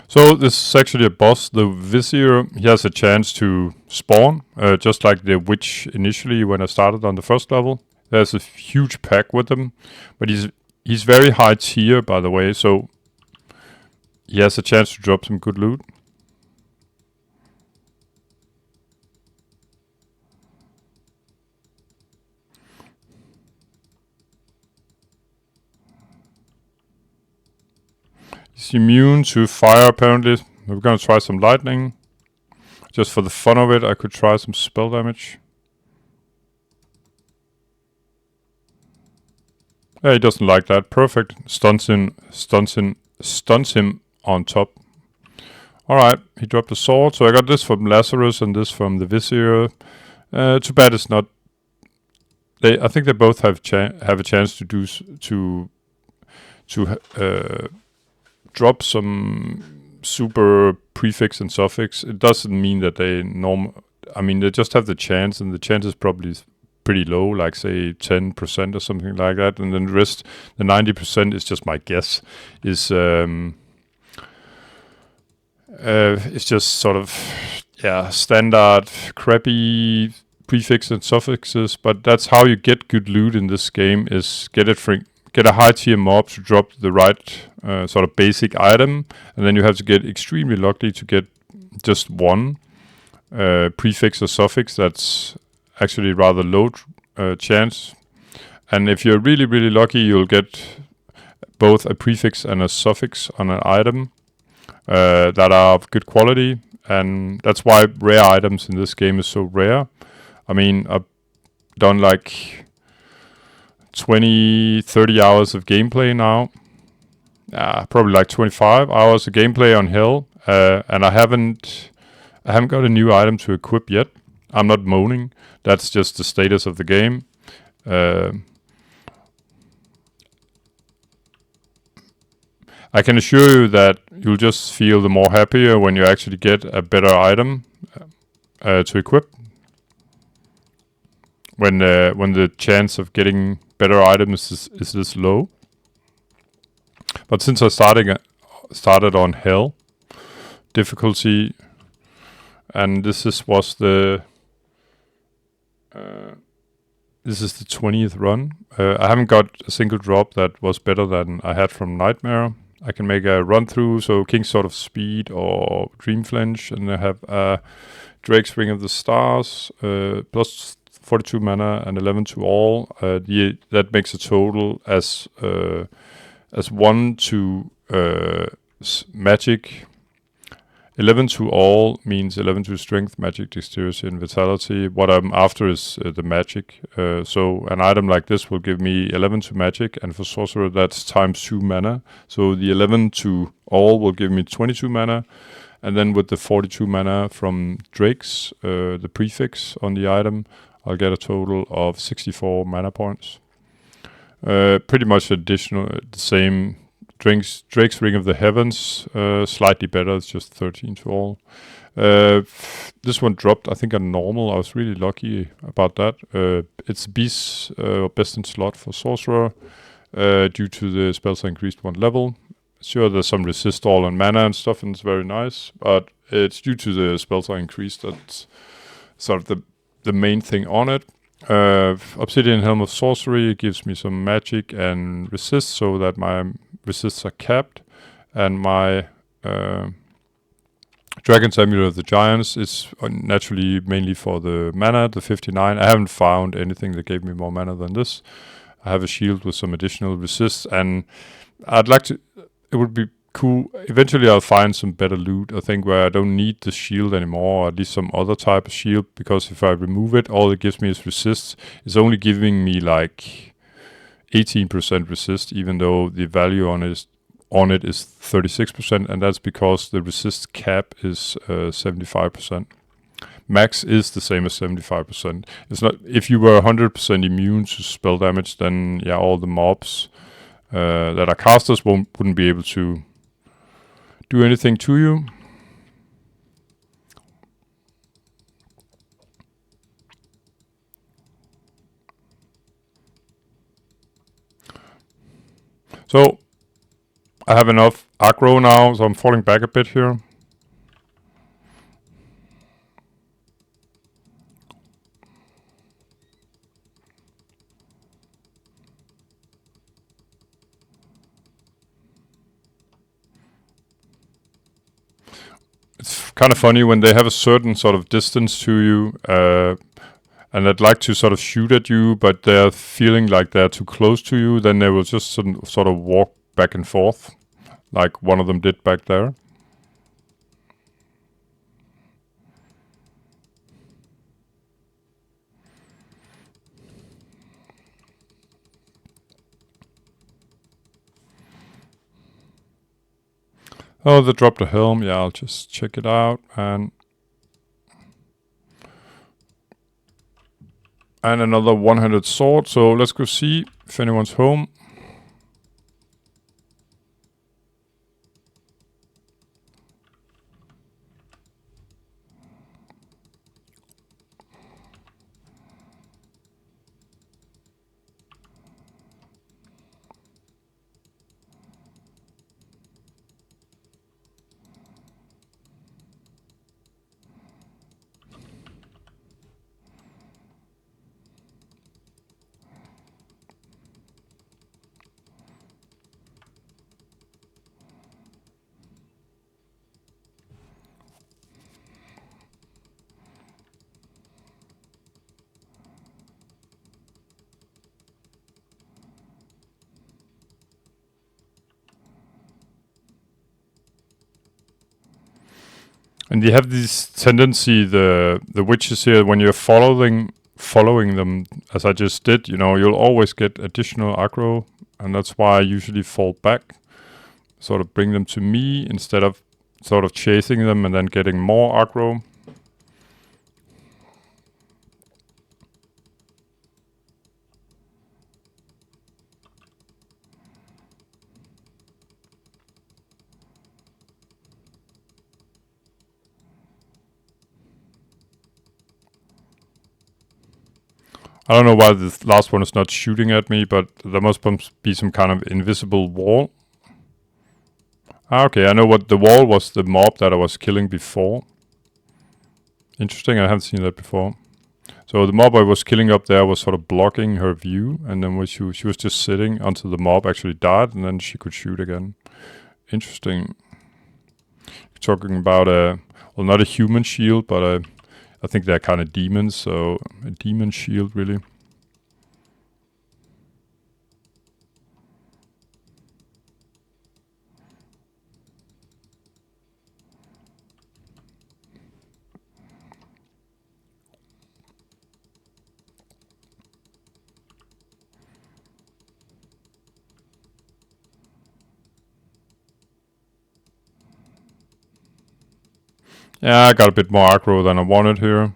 So this is actually a boss. The Vizier, he has a chance to spawn, just like the Witch initially when I started on the first level. There's a huge pack with him, but he's very high tier, by the way, so he has a chance to drop some good loot. He's immune to fire, apparently. We're gonna try some lightning. Just for the fun of it, I could try some spell damage. Yeah, he doesn't like that. Perfect. Stuns him on top. Alright, he dropped the sword. So I got this from Lazarus and this from the Vizier. Too bad it's not... I think they both have a chance to do... drop some super prefix and suffix. It doesn't mean that they they just have the chance, and the chance is probably pretty low, like say 10% or something like that, and then the rest, the 90% is just my guess, is it's just sort of standard crappy prefix and suffixes, but that's how you get good loot in this game, is get a high tier mob to drop the right sort of basic item, and then you have to get extremely lucky to get just one prefix or suffix that's actually rather low chance. And if you're really, really lucky, you'll get both a prefix and a suffix on an item that are of good quality, and that's why rare items in this game is so rare. I mean, I've done like 20-30 hours of gameplay now. Probably like 25 hours of gameplay on Hell, and I haven't got a new item to equip yet. I'm not moaning. That's just the status of the game. I can assure you that you'll just feel the more happier when you actually get a better item to equip. When the chance of getting better items is this low. But since I started on Hell difficulty, and this was the this is the 20th run. I haven't got a single drop that was better than I had from Nightmare. I can make a run through, so King's Sword of Speed or Dream Flinch, and I have Drake's Ring of the Stars, plus 42 mana and 11 to all. That makes a total as 1 to magic. 11 to all means 11 to strength, magic, dexterity, and vitality. What I'm after is the magic. So an item like this will give me 11 to magic, and for sorcerer that's times 2 mana. So the 11 to all will give me 22 mana, and then with the 42 mana from Drake's, the prefix on the item, I'll get a total of 64 mana points. Pretty much additional, the same. Drake's Ring of the Heavens, slightly better, it's just 13 to all. This one dropped, I think, on normal. I was really lucky about that. It's Beast, best in slot for Sorcerer, due to the spells are increased 1 level. Sure, there's some resist all and mana and stuff, and it's very nice, but it's due to the spells are increased. That's sort of the main thing on it. Obsidian Helm of Sorcery gives me some magic and resist, so that my resists are capped, and my Dragon's Amulet of the Giants is naturally mainly for the mana, the 59. I haven't found anything that gave me more mana than this. I have a shield with some additional resists, and I'd like to, it would be cool, eventually I'll find some better loot, I think, where I don't need the shield anymore, or at least some other type of shield, because if I remove it, all it gives me is resist. It's only giving me like 18% resist, even though the value on it is 36%, and that's because the resist cap is 75%. Max is the same as 75%. It's not, if you were 100% immune to spell damage, then yeah, all the mobs that are casters wouldn't be able to do anything to you. So I have enough aggro now, so I'm falling back a bit here. It's kind of funny when they have a certain sort of distance to you, and they'd like to sort of shoot at you, but they're feeling like they're too close to you, then they will just sort of walk back and forth, like one of them did back there. Oh, they dropped a helm. Yeah, I'll just check it out. And another 100 sword. So let's go see if anyone's home. And you have this tendency, the witches here, when you're following them, as I just did, you know, you'll always get additional aggro, and that's why I usually fall back, sort of bring them to me instead of sort of chasing them and then getting more aggro. I don't know why this last one is not shooting at me, but there must be some kind of invisible wall. Okay, I know what the wall was, the mob that I was killing before. Interesting, I haven't seen that before. So the mob I was killing up there was sort of blocking her view, and then when she was just sitting until the mob actually died, and then she could shoot again. Interesting. Talking about well, not a human shield, but I think they're kind of demons, so a demon shield really. Yeah, I got a bit more aggro than I wanted here.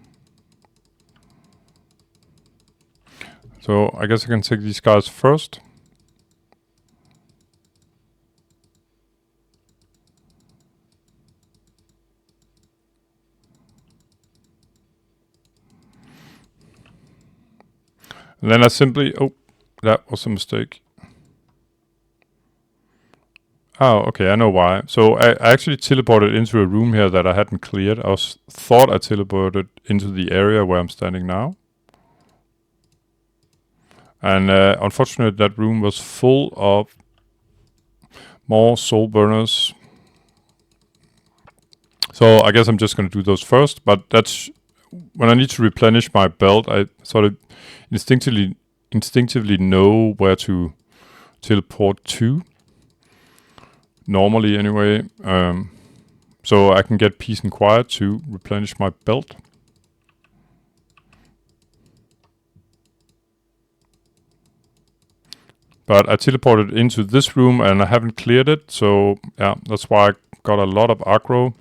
So I guess I can take these guys first. And then I simply... Oh, that was a mistake. Oh, okay, I know why. So I actually teleported into a room here that I hadn't cleared. I thought I teleported into the area where I'm standing now. And unfortunately, that room was full of more soul burners. So I guess I'm just going to do those first. But that's when I need to replenish my belt. I sort of instinctively know where to teleport to. Normally, anyway. So I can get peace and quiet to replenish my belt. But I teleported into this room and I haven't cleared it, so yeah, that's why I got a lot of aggro.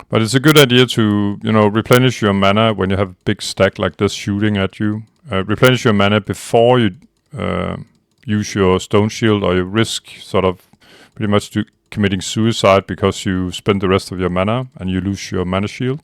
But it's a good idea to, replenish your mana when you have a big stack like this shooting at you. Replenish your mana before you use your stone shield, or you risk sort of pretty much committing suicide because you spend the rest of your mana and you lose your mana shield.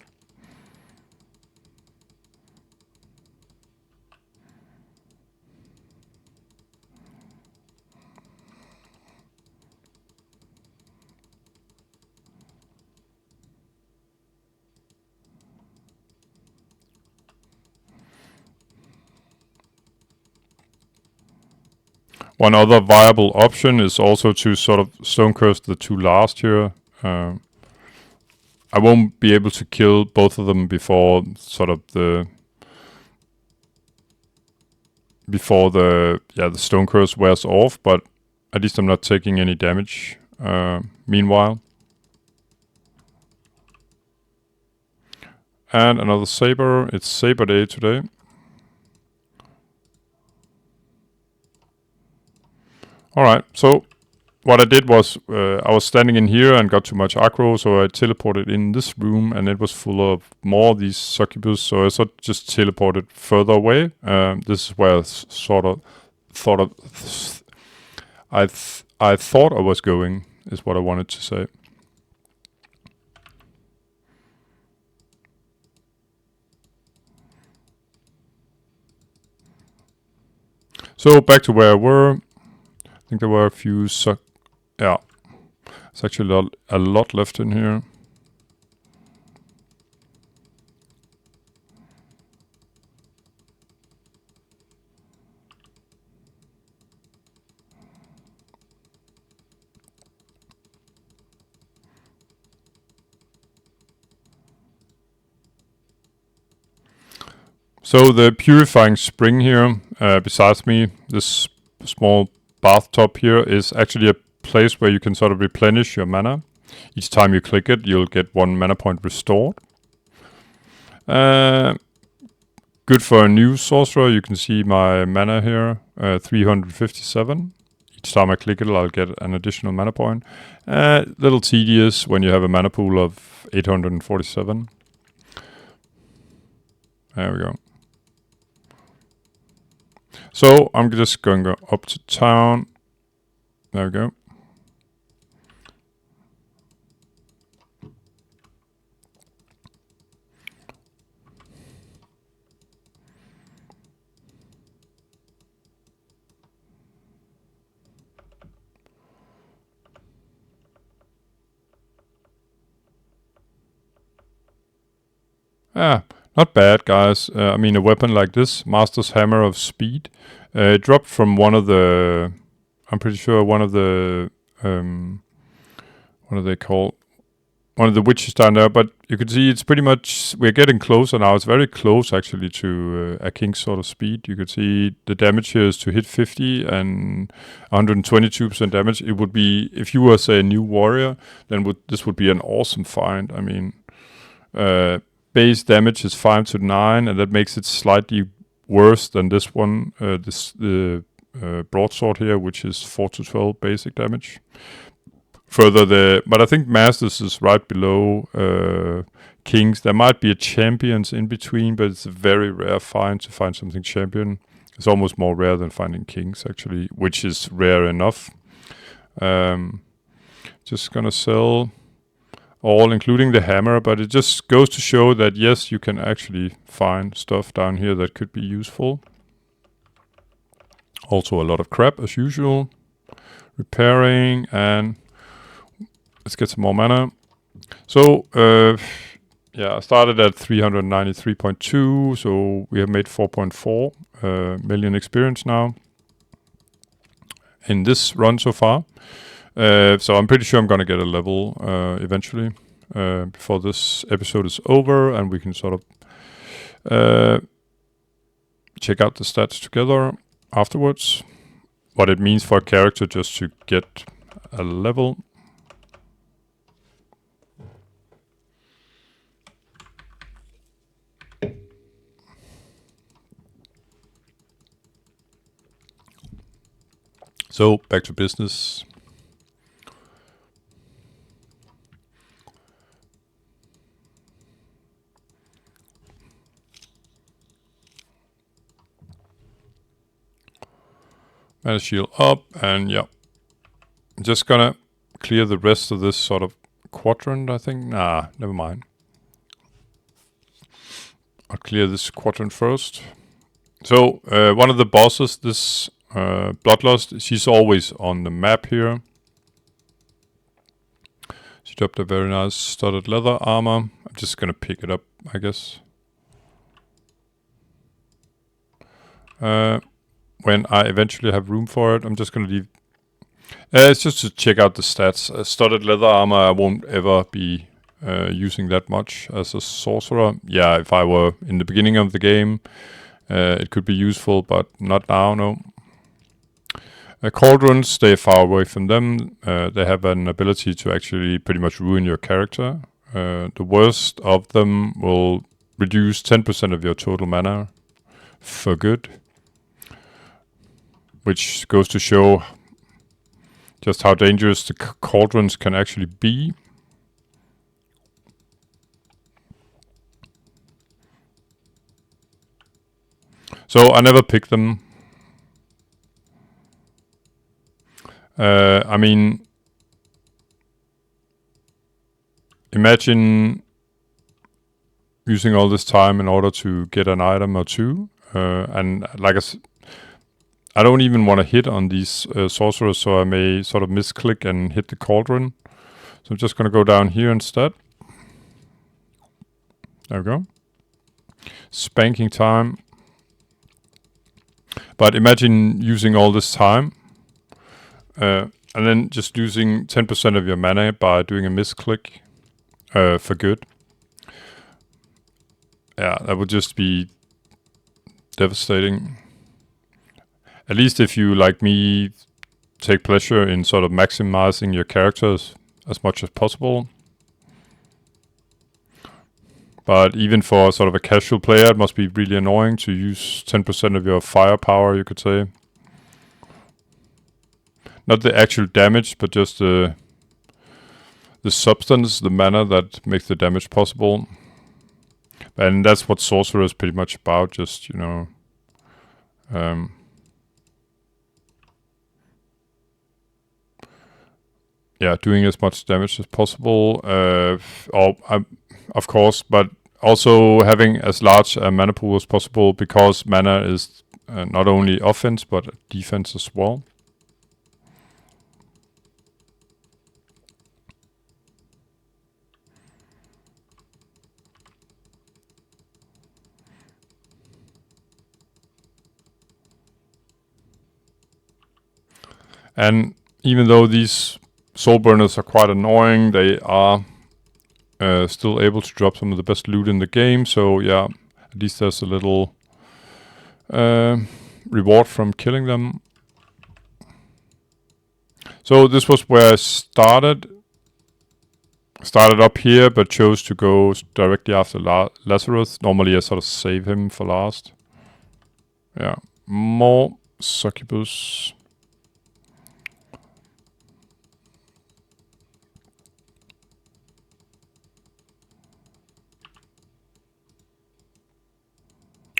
One other viable option is also to sort of stone curse the two last here. I won't be able to kill both of them before sort of the stone curse wears off, but at least I'm not taking any damage meanwhile. And another saber. It's saber day today. Alright, so what I did was I was standing in here and got too much aggro, so I teleported in this room and it was full of more of these succubus, so I just teleported further away. This is where I I thought I was going, is what I wanted to say. So back to where I were. I think there were a few yeah. There's actually a lot left in here. So the purifying spring here, besides me, this small bathtub here, is actually a place where you can sort of replenish your mana. Each time you click it, you'll get 1 mana point restored. Good for a new sorcerer. You can see my mana here, 357. Each time I click it, I'll get an additional mana point. Little tedious when you have a mana pool of 847. There we go. So I'm just going to go up to town. There we go. Not bad, guys. I mean, a weapon like this, Master's Hammer of Speed, it dropped from one of the, I'm pretty sure one of the, what are they called? One of the witches down there, but you can see it's pretty much, we're getting closer now. It's very close actually to a king's sort of speed. You can see the damage here is to hit 50 and 122% damage. It would be, if you were, say, a new warrior, then this would be an awesome find. I mean, base damage is 5 to 9, and that makes it slightly worse than this one, the broadsword here, which is 4 to 12 basic damage. Further, but I think Masters is right below Kings. There might be a Champions in between, but it's a very rare find to find something Champion. It's almost more rare than finding Kings, actually, which is rare enough. Just gonna sell all, including the hammer, but it just goes to show that, yes, you can actually find stuff down here that could be useful. Also a lot of crap, as usual. Repairing, and let's get some more mana. So, yeah, I started at 393.2, so we have made 4.4 million experience now in this run so far. So I'm pretty sure I'm going to get a level eventually before this episode is over, and we can sort of check out the stats together afterwards. What it means for a character just to get a level. So, back to business. Mana shield up, and yeah. I'm just gonna clear the rest of this sort of quadrant, I think. Nah, never mind. I'll clear this quadrant first. So, one of the bosses, this Bloodlust, she's always on the map here. She dropped a very nice studded leather armor. I'm just gonna pick it up, I guess. When I eventually have room for it, I'm just gonna leave. It's just to check out the stats. Studded leather armor, I won't ever be using that much as a sorcerer. Yeah, if I were in the beginning of the game, it could be useful, but not now, no. Cauldrons, stay far away from them. They have an ability to actually pretty much ruin your character. The worst of them will reduce 10% of your total mana for good, which goes to show just how dangerous the cauldrons can actually be. So I never pick them. I mean, imagine using all this time in order to get an item or two. And like I don't even want to hit on these sorcerers, so I may sort of misclick and hit the cauldron. So I'm just going to go down here instead. There we go. Spanking time. But imagine using all this time and then just losing 10% of your mana by doing a misclick for good. Yeah, that would just be devastating. At least if you, like me, take pleasure in sort of maximizing your characters as much as possible. But even for sort of a casual player, it must be really annoying to use 10% of your firepower, you could say. Not the actual damage, but just the substance, the mana that makes the damage possible. And that's what Sorcerer is pretty much about, just, you know... yeah, doing as much damage as possible, of course, but also having as large a mana pool as possible, because mana is not only offense, but defense as well. And even though these soul burners are quite annoying, they are still able to drop some of the best loot in the game. So yeah, at least there's a little reward from killing them. So this was where I started up here, but chose to go directly after Lazarus. Normally I sort of save him for last. Yeah, more succubus.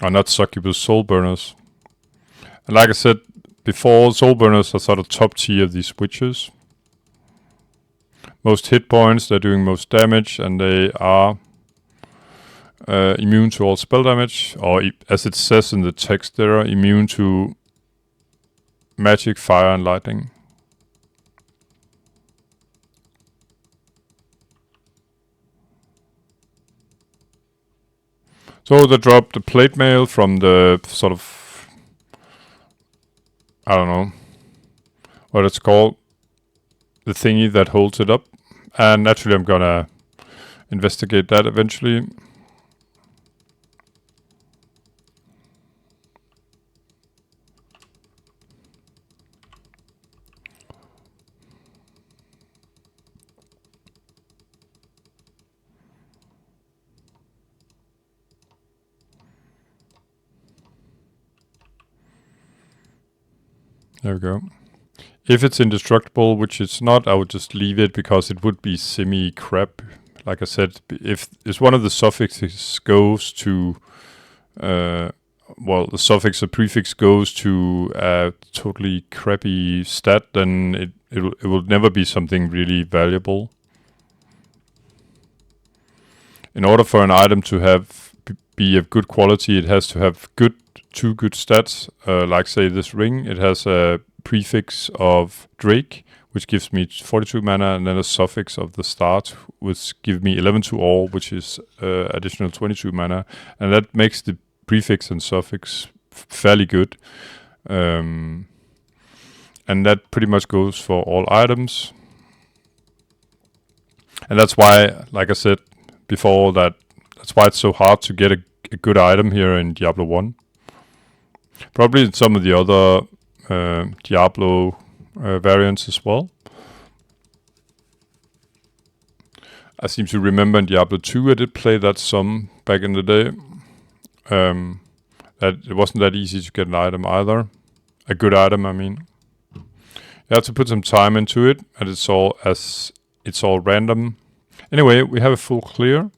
Oh, not succubus, soul burners. And like I said before, soul burners are sort of top tier of these witches. Most hit points, they're doing most damage, and they are immune to all spell damage, or as it says in the text, they're immune to magic, fire, and lightning. So they dropped the plate mail from the sort of, I don't know what it's called, the thingy that holds it up. And naturally I'm gonna investigate that eventually. There we go. If it's indestructible, which it's not, I would just leave it because it would be semi-crap. Like I said, if one of the suffixes goes to, well, the suffix or prefix goes to a totally crappy stat, then it will never be something really valuable. In order for an item to be of good quality, it has to have two good stats. Like say this ring, it has a prefix of Drake, which gives me 42 mana, and then a suffix of the start, which give me 11 to all, which is additional 22 mana, and that makes the prefix and suffix fairly good. And that pretty much goes for all items. And that's why, like I said before, that's why it's so hard to get a good item here in Diablo 1. Probably in some of the other Diablo variants as well. I seem to remember in Diablo 2 I did play that some back in the day. That it wasn't that easy to get an item either. A good item, I mean. You have to put some time into it, and it's all random. Anyway, we have a full clear.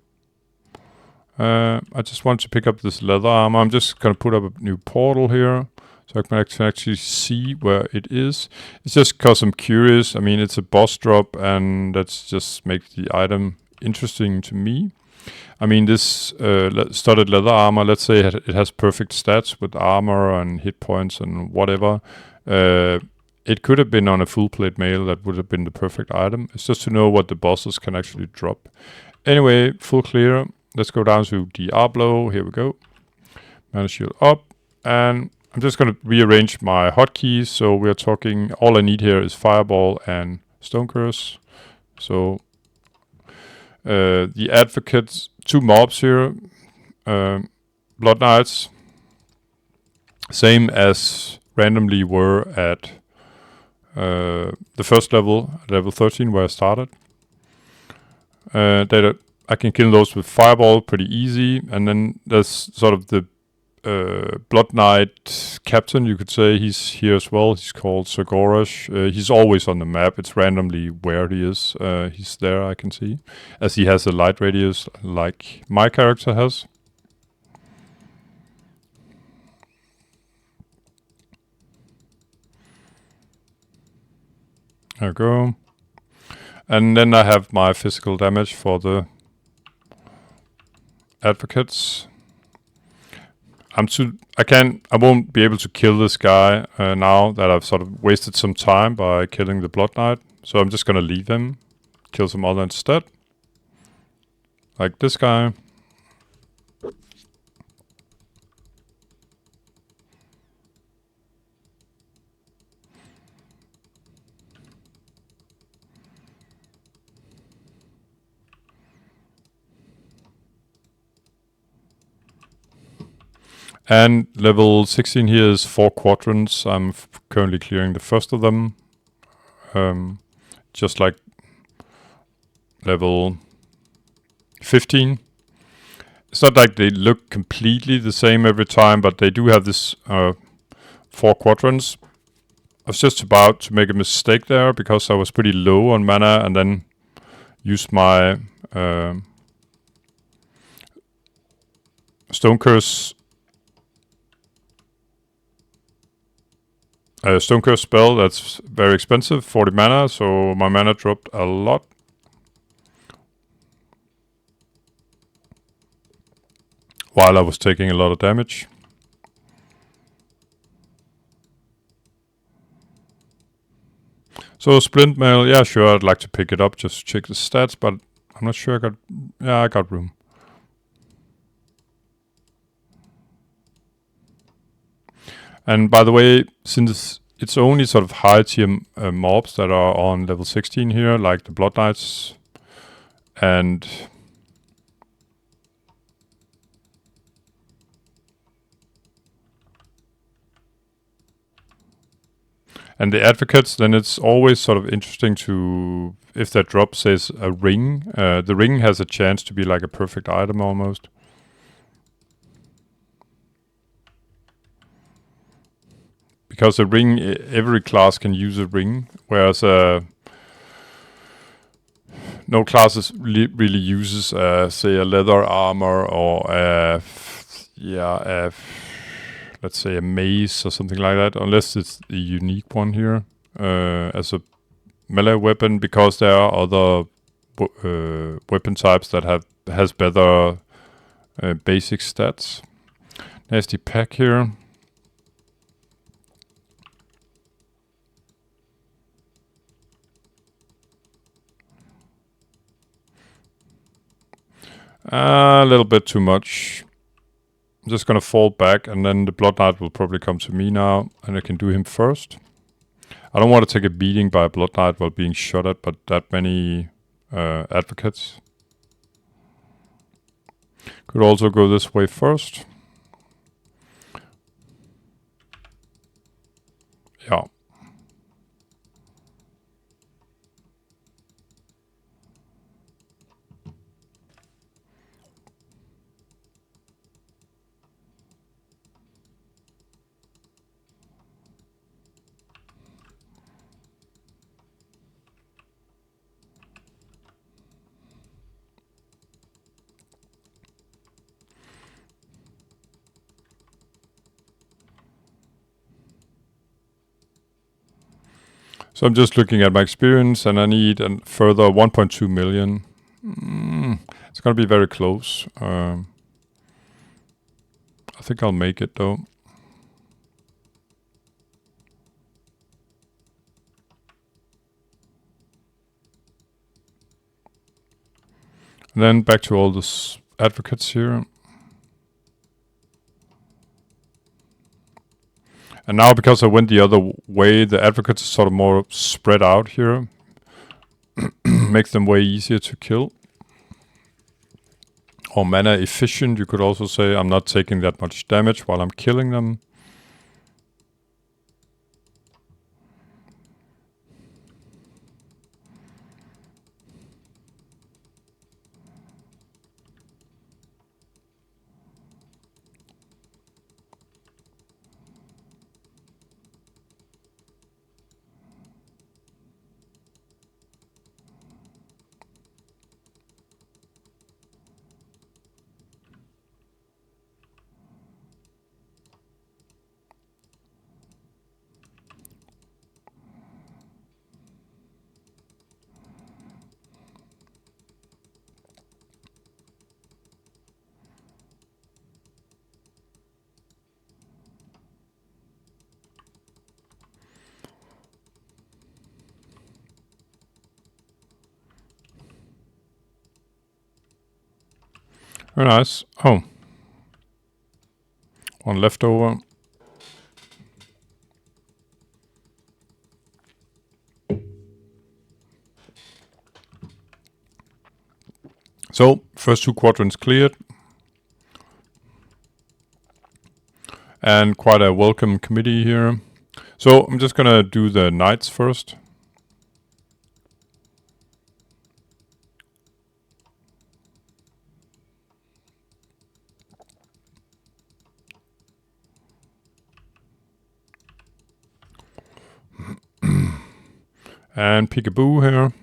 I just want to pick up this leather armor. I'm just gonna put up a new portal here, so I can actually see where it is. It's just because I'm curious. I mean, it's a boss drop, and that's just makes the item interesting to me. I mean, this studded leather armor, let's say it has perfect stats with armor and hit points and whatever. It could have been on a full plate mail. That would have been the perfect item. It's just to know what the bosses can actually drop. Anyway, full clear. Let's go down to Diablo. Here we go. Mana shield up. And I'm just going to rearrange my hotkeys. So we're talking, all I need here is Fireball and Stone Curse. So the Advocates, 2 mobs here. Blood Knights. Same as randomly were at the first level 13 where I started. I can kill those with Fireball pretty easy, and then there's sort of the Blood Knight captain, you could say. He's here as well. He's called Sorcerer. He's always on the map. It's randomly where he is. He's there, I can see, as he has a light radius like my character has. There we go. And then I have my physical damage for the Advocates. I won't be able to kill this guy now that I've sort of wasted some time by killing the Blood Knight. So I'm just gonna leave him, kill some other instead. Like this guy. And level 16 here is 4 quadrants. I'm currently clearing the first of them. Just like level 15. It's not like they look completely the same every time, but they do have this 4 quadrants. I was just about to make a mistake there because I was pretty low on mana and then used my Stone Curse spell that's very expensive, 40 mana, so my mana dropped a lot. While I was taking a lot of damage. So Splint Mail, yeah, sure, I'd like to pick it up, just check the stats, but I'm not sure I got room. And by the way, since it's only sort of high tier mobs that are on level 16 here, like the Blood Knights and the advocates, then it's always sort of interesting to, if that drop says a ring, the ring has a chance to be like a perfect item almost. Because a ring, every class can use a ring, whereas no class really uses, say, a leather armor or let's say a mace or something like that, unless it's the unique one here as a melee weapon, because there are other weapon types that has better basic stats. Nasty pack here. A little bit too much. I'm just gonna fall back, and then the Blood Knight will probably come to me now, and I can do him first. I don't want to take a beating by a Blood Knight while being shot at by that many advocates. Could also go this way first. Yeah. So I'm just looking at my experience, and I need a further 1.2 million. It's gonna be very close. I think I'll make it though. And then back to all the advocates here. And now, because I went the other way, the advocates are sort of more spread out here. Makes them way easier to kill. Or mana efficient, you could also say. I'm not taking that much damage while I'm killing them. Very nice. Oh. One leftover. So, first 2 quadrants cleared. and quite a welcome committee here. So I'm just gonna do the knights first. And peekaboo here.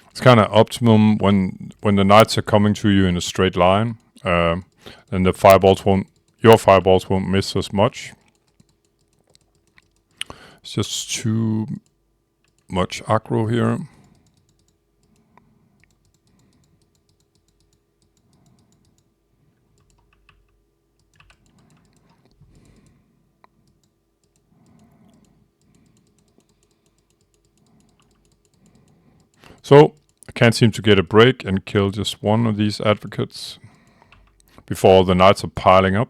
It's kind of optimum when the knights are coming to you in a straight line, and the your fireballs won't miss as much. It's just too much aggro here. So I can't seem to get a break and kill just one of these advocates before the knights are piling up.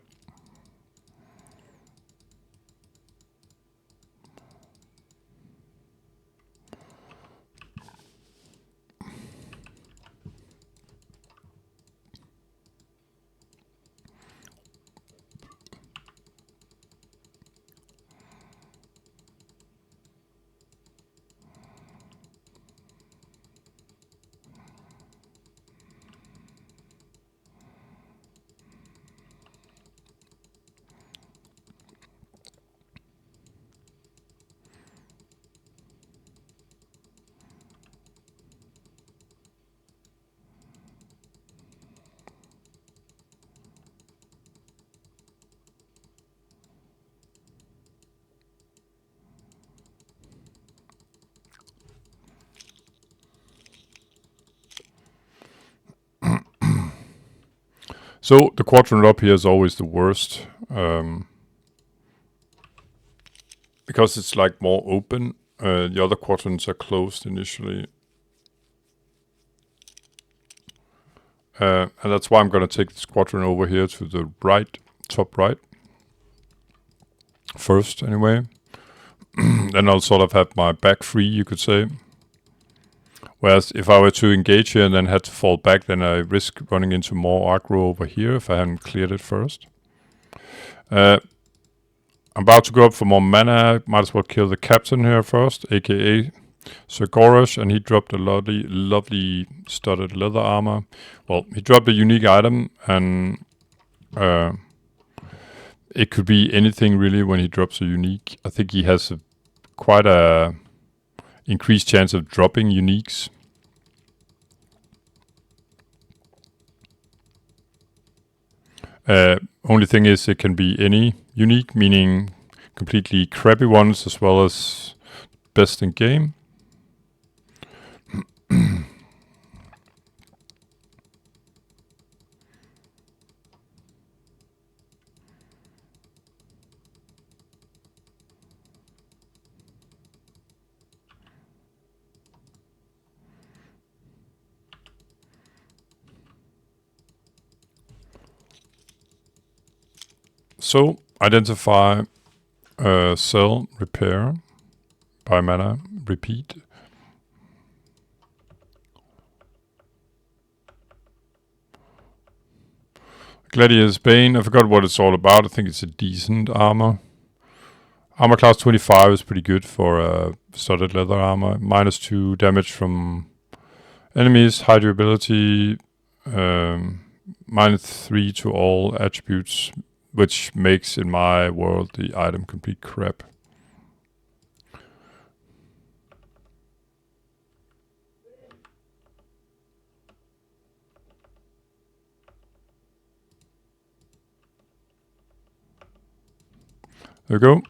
So the quadrant up here is always the worst, because it's like more open. The other quadrants are closed initially. And that's why I'm going to take this quadrant over here to the right, top right. First, anyway. Then I'll sort of have my back free, you could say. Whereas if I were to engage here and then had to fall back, then I risk running into more aggro over here if I hadn't cleared it first. I'm about to go up for more mana. Might as well kill the captain here first, aka Sorcerer, and he dropped a lovely studded leather armor. Well, he dropped a unique item, and it could be anything really when he drops a unique. I think he has quite a increased chance of dropping uniques. Only thing is it can be any unique, meaning completely crappy ones as well as best in game. So identify, sell, repair, buy mana, repeat. Gladiator's Bane, I forgot what it's all about. I think it's a decent armor. Armor class 25 is pretty good for studded leather armor. -2 damage from enemies, high durability, -3 to all attributes, which makes, in my world, the item complete crap. There we go.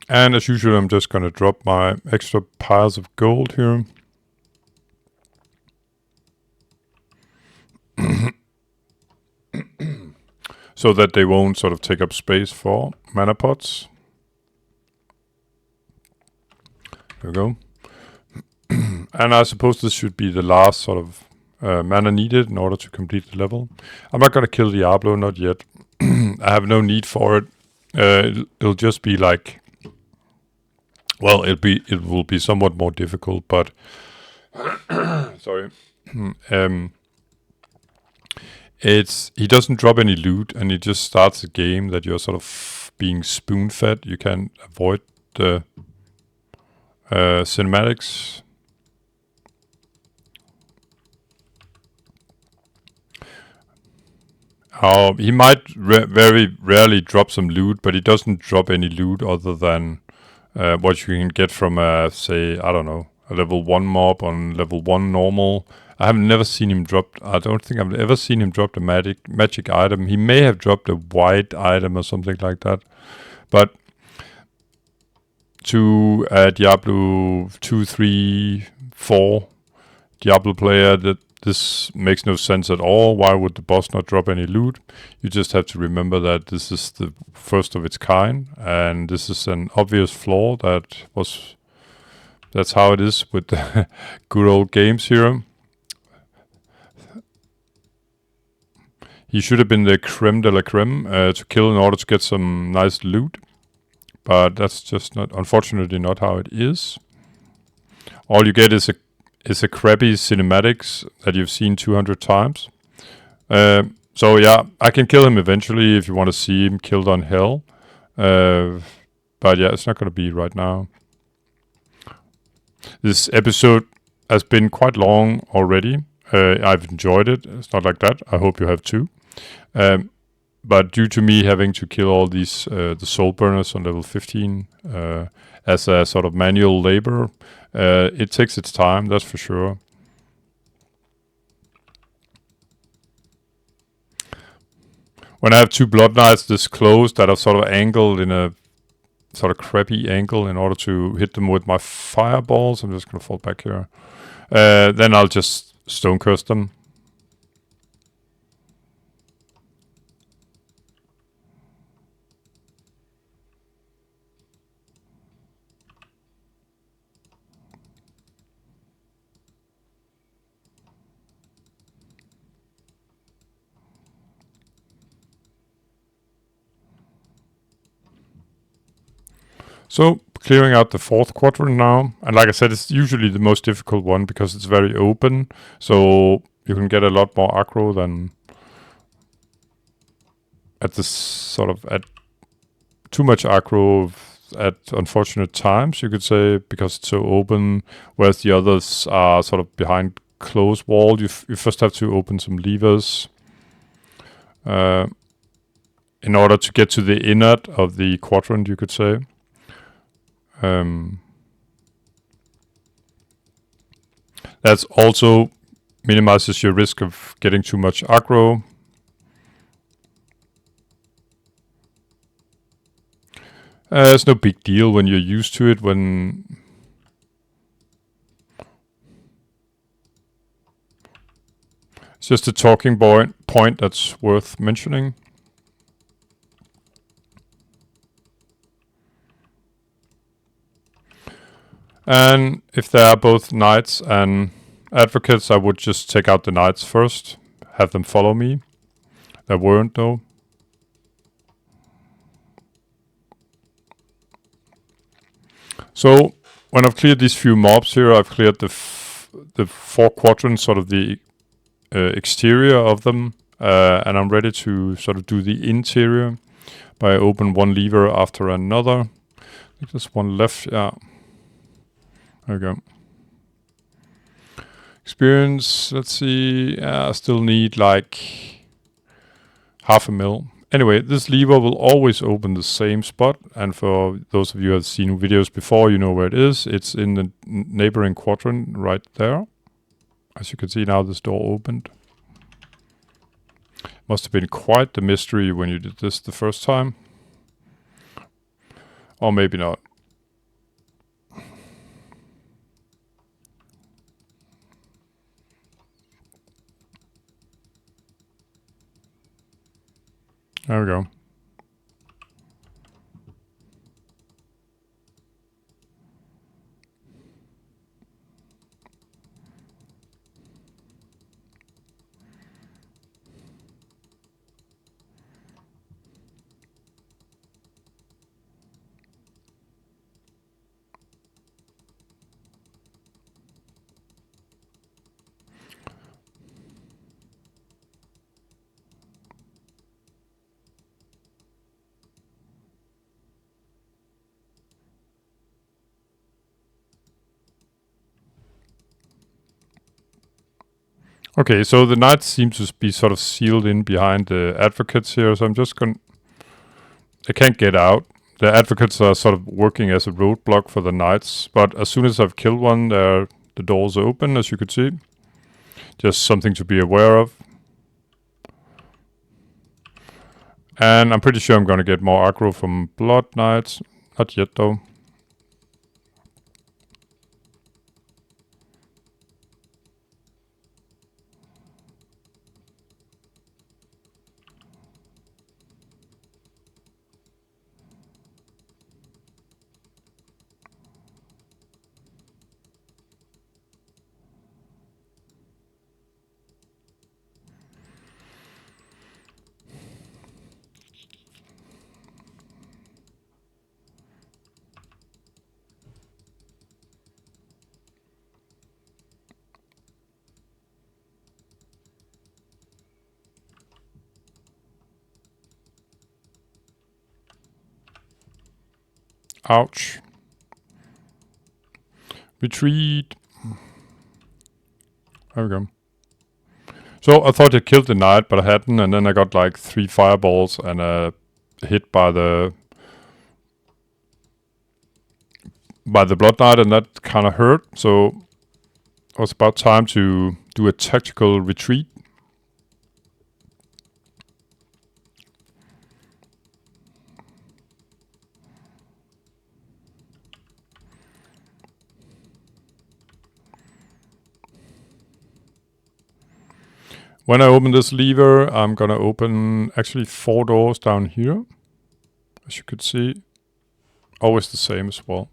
And as usual, I'm just going to drop my extra piles of gold here. so that they won't sort of take up space for mana pots. There we go. And I suppose this should be the last sort of mana needed in order to complete the level. I'm not gonna kill Diablo, not yet. I have no need for it. It'll just be like, well, it will be somewhat more difficult, but sorry. He doesn't drop any loot, and he just starts a game that you're sort of being spoon-fed. You can avoid the cinematics. He might very rarely drop some loot, but he doesn't drop any loot other than what you can get from say, I don't know, a level 1 mob on level 1 normal. I have never seen him drop. I don't think I've ever seen him drop the magic item. He may have dropped a white item or something like that. But to Diablo 2, 3, 4 Diablo player, that this makes no sense at all. Why would the boss not drop any loot? You just have to remember that this is the first of its kind, and this is an obvious flaw that's how it is with the good old games here. He should have been the creme de la creme to kill in order to get some nice loot. But that's just not, unfortunately, not how it is. All you get is a crappy cinematics that you've seen 200 times. So yeah, I can kill him eventually if you want to see him killed on hell. But yeah, it's not going to be right now. This episode has been quite long already. I've enjoyed it. It's not like that. I hope you have too. But due to me having to kill all these the soul burners on level 15 as a sort of manual labor, it takes its time, that's for sure. When I have 2 blood knights this close that are sort of angled in a sort of crappy angle in order to hit them with my fireballs, I'm just going to fall back here. Then I'll just stone curse them. So, clearing out the 4th quadrant now. And like I said, it's usually the most difficult one because it's very open. So, you can get a lot more aggro than at this sort of at too much aggro at unfortunate times, you could say, because it's so open, whereas the others are sort of behind closed wall. You first have to open some levers in order to get to the innard of the quadrant, you could say. That also minimizes your risk of getting too much aggro. It's no big deal when you're used to it. It's just a talking point that's worth mentioning. And if there are both knights and advocates, I would just take out the knights first, have them follow me. There weren't though. So when I've cleared these few mobs here, I've cleared the 4 quadrants, sort of the exterior of them, and I'm ready to sort of do the interior by open one lever after another. I think there's one left, yeah. There we go. Experience, let's see, I still need like 0.5 mil. Anyway, this lever will always open the same spot, and for those of you who have seen videos before, you know where it is. It's in the neighboring quadrant right there. As you can see now, this door opened. Must have been quite the mystery when you did this the first time. Or maybe not. There we go. Okay, so the knights seem to be sort of sealed in behind the advocates here, so I'm just going... They can't get out. The advocates are sort of working as a roadblock for the knights, but as soon as I've killed one, the doors open, as you could see. Just something to be aware of. And I'm pretty sure I'm going to get more aggro from Blood Knights. Not yet, though. Ouch. Retreat. There we go. So I thought I killed the knight, but I hadn't, and then I got like 3 fireballs and hit by the Blood Knight, and that kind of hurt. So it was about time to do a tactical retreat. When I open this lever, I'm gonna open actually 4 doors down here. As you could see, always the same as well.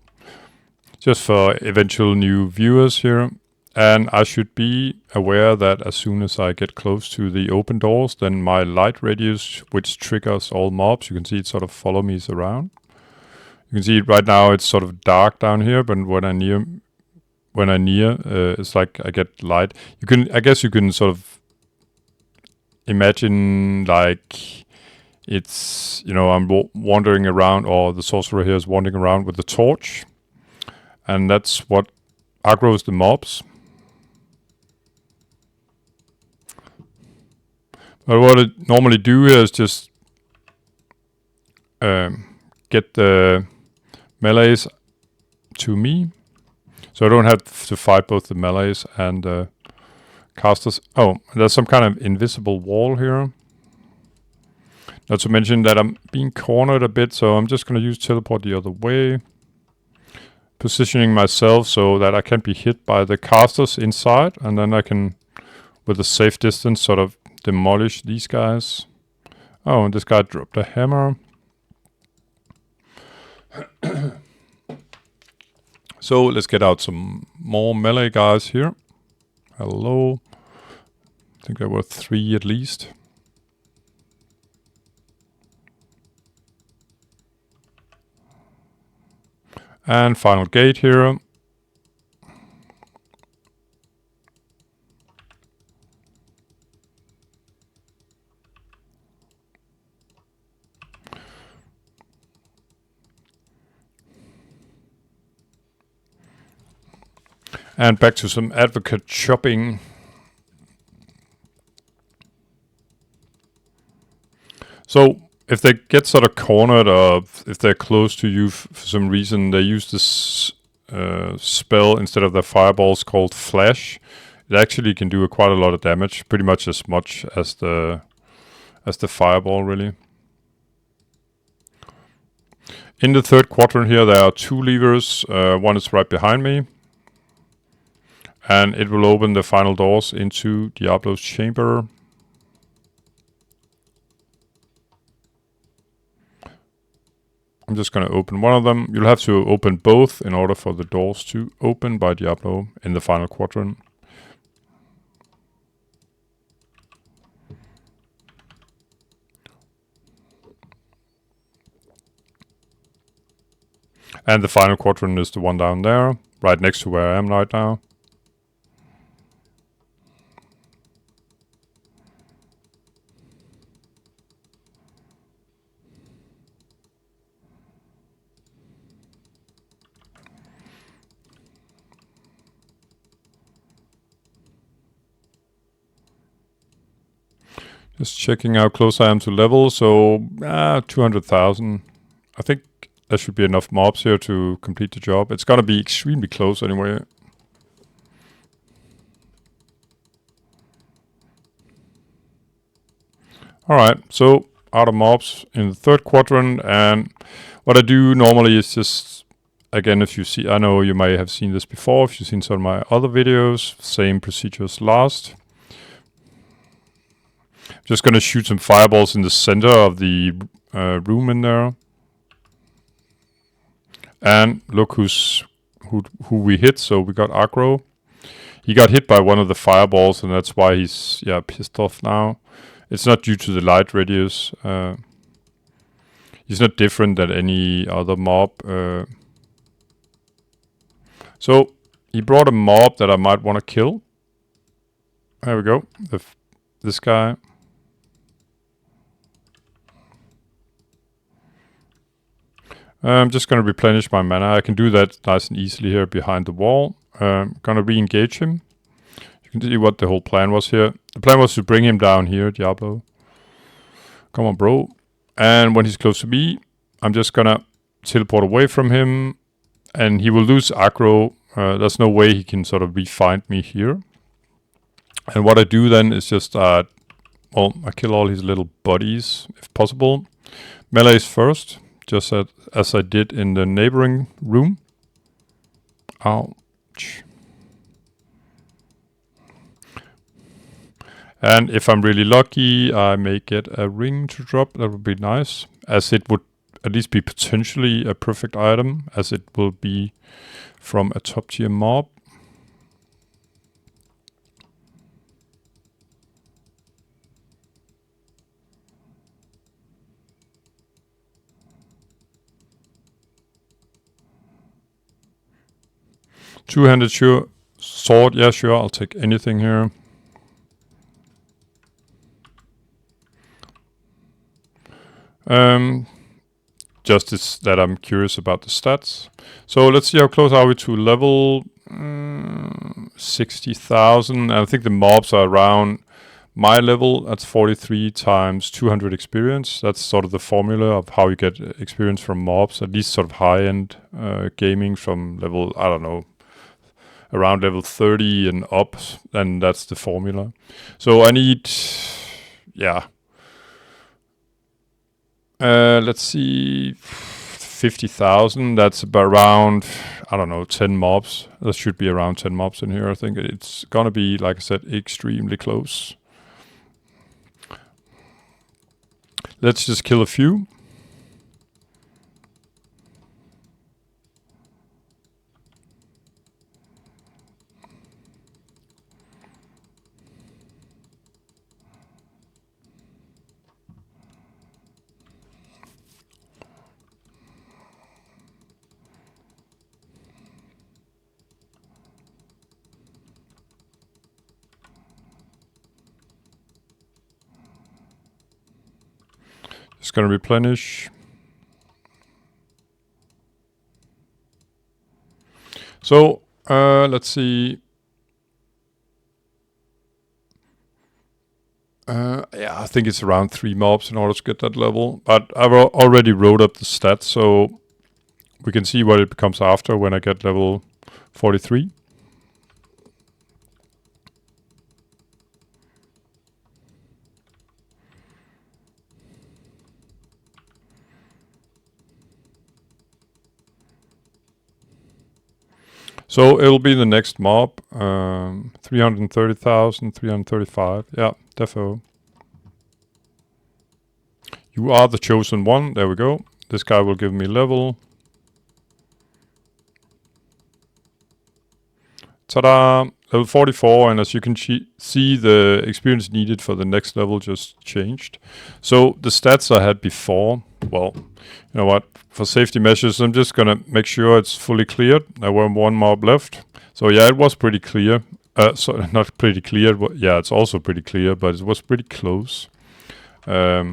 Just for eventual new viewers here. And I should be aware that as soon as I get close to the open doors, then my light radius, which triggers all mobs, you can see it sort of follow me around. You can see it right now, it's sort of dark down here, but when I near, it's like I get light. I guess you can sort of imagine like it's, I'm wandering around, or the sorcerer here is wandering around with the torch. And that's what aggroes the mobs. But what I normally do here is just get the melees to me. So I don't have to fight both the melees and the casters. Oh, there's some kind of invisible wall here. Not to mention that I'm being cornered a bit, so I'm just going to use teleport the other way. Positioning myself so that I can't be hit by the casters inside, and then I can, with a safe distance, sort of demolish these guys. Oh, and this guy dropped a hammer. So let's get out some more melee guys here. Hello. I think there were 3 at least. And final gate here. And back to some advocate chopping. So if they get sort of cornered, or if they're close to you for some reason, they use this spell instead of the fireballs called Flash. It actually can do quite a lot of damage, pretty much as the fireball, really. In the third quadrant here, there are 2 levers. One is right behind me. And it will open the final doors into Diablo's chamber. I'm just going to open one of them. You'll have to open both in order for the doors to open by Diablo in the final quadrant. And the final quadrant is the one down there, right next to where I am right now. Just checking how close I am to level, so 200,000. I think there should be enough mobs here to complete the job. It's gonna be extremely close anyway. Alright, so out of mobs in the third quadrant, and what I do normally is just, again, if you see, I know you might have seen this before, if you've seen some of my other videos, same procedure as last. Just gonna shoot some fireballs in the center of the room in there. And look who we hit, so we got aggro. He got hit by one of the fireballs, and that's why he's pissed off now. It's not due to the light radius. He's not different than any other mob. So he brought a mob that I might want to kill. There we go. This guy. I'm just going to replenish my mana. I can do that nice and easily here behind the wall. Gonna re-engage him. You can see what the whole plan was here. The plan was to bring him down here, Diablo. Come on, bro. And when he's close to me, I'm just gonna teleport away from him. And he will lose aggro. There's no way he can sort of re-find me here. And what I do then is just, I kill all his little buddies, if possible. Melees first. Just as I did in the neighboring room. Ouch. And if I'm really lucky, I may get a ring to drop. That would be nice. As it would at least be potentially a perfect item. As it will be from a top tier mob. Two-handed sword, yeah, sure, I'll take anything here. Just that I'm curious about the stats. So let's see how close are we to level 60,000. I think the mobs are around my level. That's 43 times 200 experience. That's sort of the formula of how you get experience from mobs, at least sort of high-end gaming from level, I don't know, around level 30 and up, and that's the formula. So I need, let's see, 50,000. That's about around, I don't know, 10 mobs. There should be around 10 mobs in here. I think it's gonna be, like I said, extremely close. Let's just kill a few. Just gonna replenish. So let's see. I think it's around 3 mobs in order to get that level. But I've already wrote up the stats, so we can see what it becomes after when I get level 43. So it'll be the next mob, 330,000, 335. Yeah, defo. You are the chosen one. There we go. This guy will give me level. Ta-da! Level 44, and as you can see, the experience needed for the next level just changed. So the stats I had before, well, you know what? For safety measures, I'm just gonna make sure it's fully cleared. There were one mob left. So yeah, it was pretty clear. So not pretty clear, but yeah, it's also pretty clear, but it was pretty close. There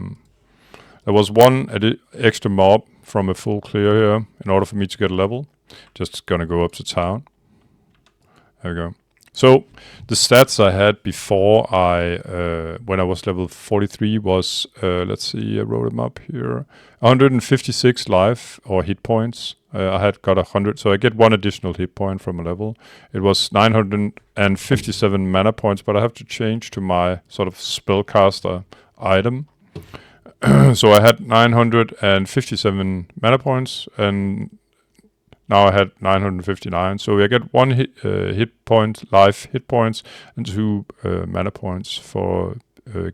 was one extra mob from a full clear here in order for me to get a level. Just gonna go up to town. There we go. So the stats I had before when I was level 43 was, let's see, I wrote them up here, 156 life or hit points. I had got 100, so I get one additional hit point from a level. It was 957 mana points, but I have to change to my sort of spellcaster item. So I had 957 mana points, and now I had 959, so I get one hit point, life hit points, and 2 mana points for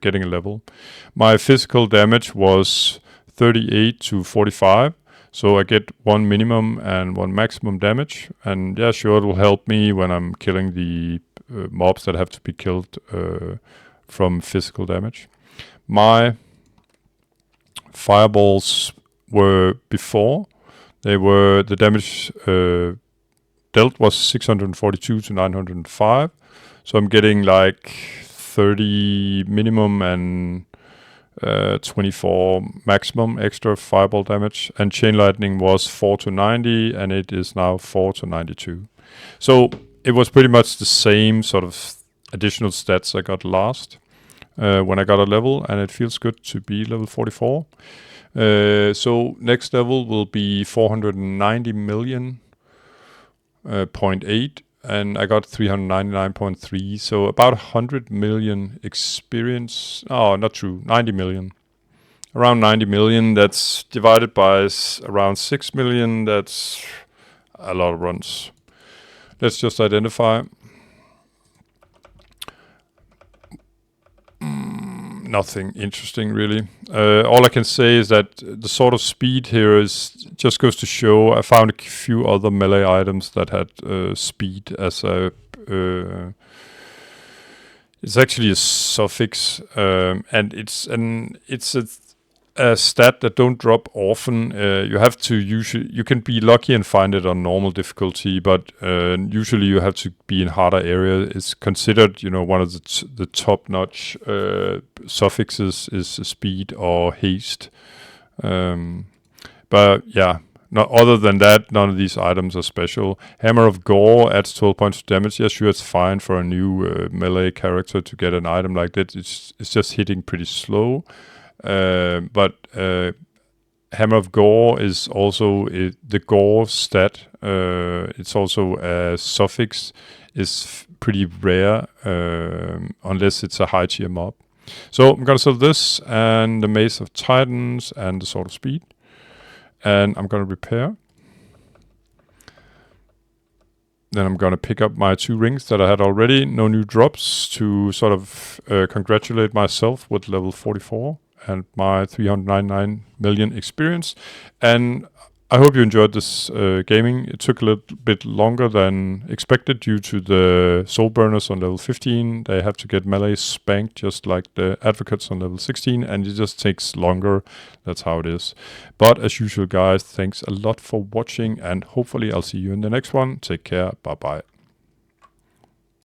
getting a level. My physical damage was 38 to 45, so I get 1 minimum and 1 maximum damage. And yeah, sure, it will help me when I'm killing the mobs that have to be killed from physical damage. My fireballs were before. The damage dealt was 642 to 905. So I'm getting like 30 minimum and 24 maximum extra fireball damage. And chain lightning was 4 to 90, and it is now 4 to 92. So it was pretty much the same sort of additional stats I got last when I got a level, and it feels good to be level 44. So next level will be 490 million, 0.8, and I got 399.3, so about 100 million experience. Oh, not true, 90 million. Around 90 million, that's divided by around 6 million, that's a lot of runs. Let's just identify. Nothing interesting really. All I can say is that the sort of speed here just goes to show I found a few other melee items that had speed as a it's actually a suffix, and it's a stat that don't drop often. You have to you can be lucky and find it on normal difficulty, but usually you have to be in harder area. It's considered, one of the top-notch suffixes is speed or haste. But yeah, other than that, none of these items are special. Hammer of Gore adds 12 points of damage. Yeah, sure, it's fine for a new melee character to get an item like that. It's just hitting pretty slow. But Hammer of Gore is also the Gore stat. It's also a suffix. Is pretty rare unless it's a high tier mob. So I'm gonna sell this and the Mace of Titans and the Sword of Speed, and I'm gonna repair. Then I'm gonna pick up my 2 rings that I had already. No new drops to sort of congratulate myself with level 44. And my 399 million experience. And I hope you enjoyed this gaming. It took a little bit longer than expected due to the soul burners on level 15. They have to get melee spanked just like the advocates on level 16, and it just takes longer. That's how it is. But as usual, guys, thanks a lot for watching, and hopefully I'll see you in the next one. Take care. Bye-bye.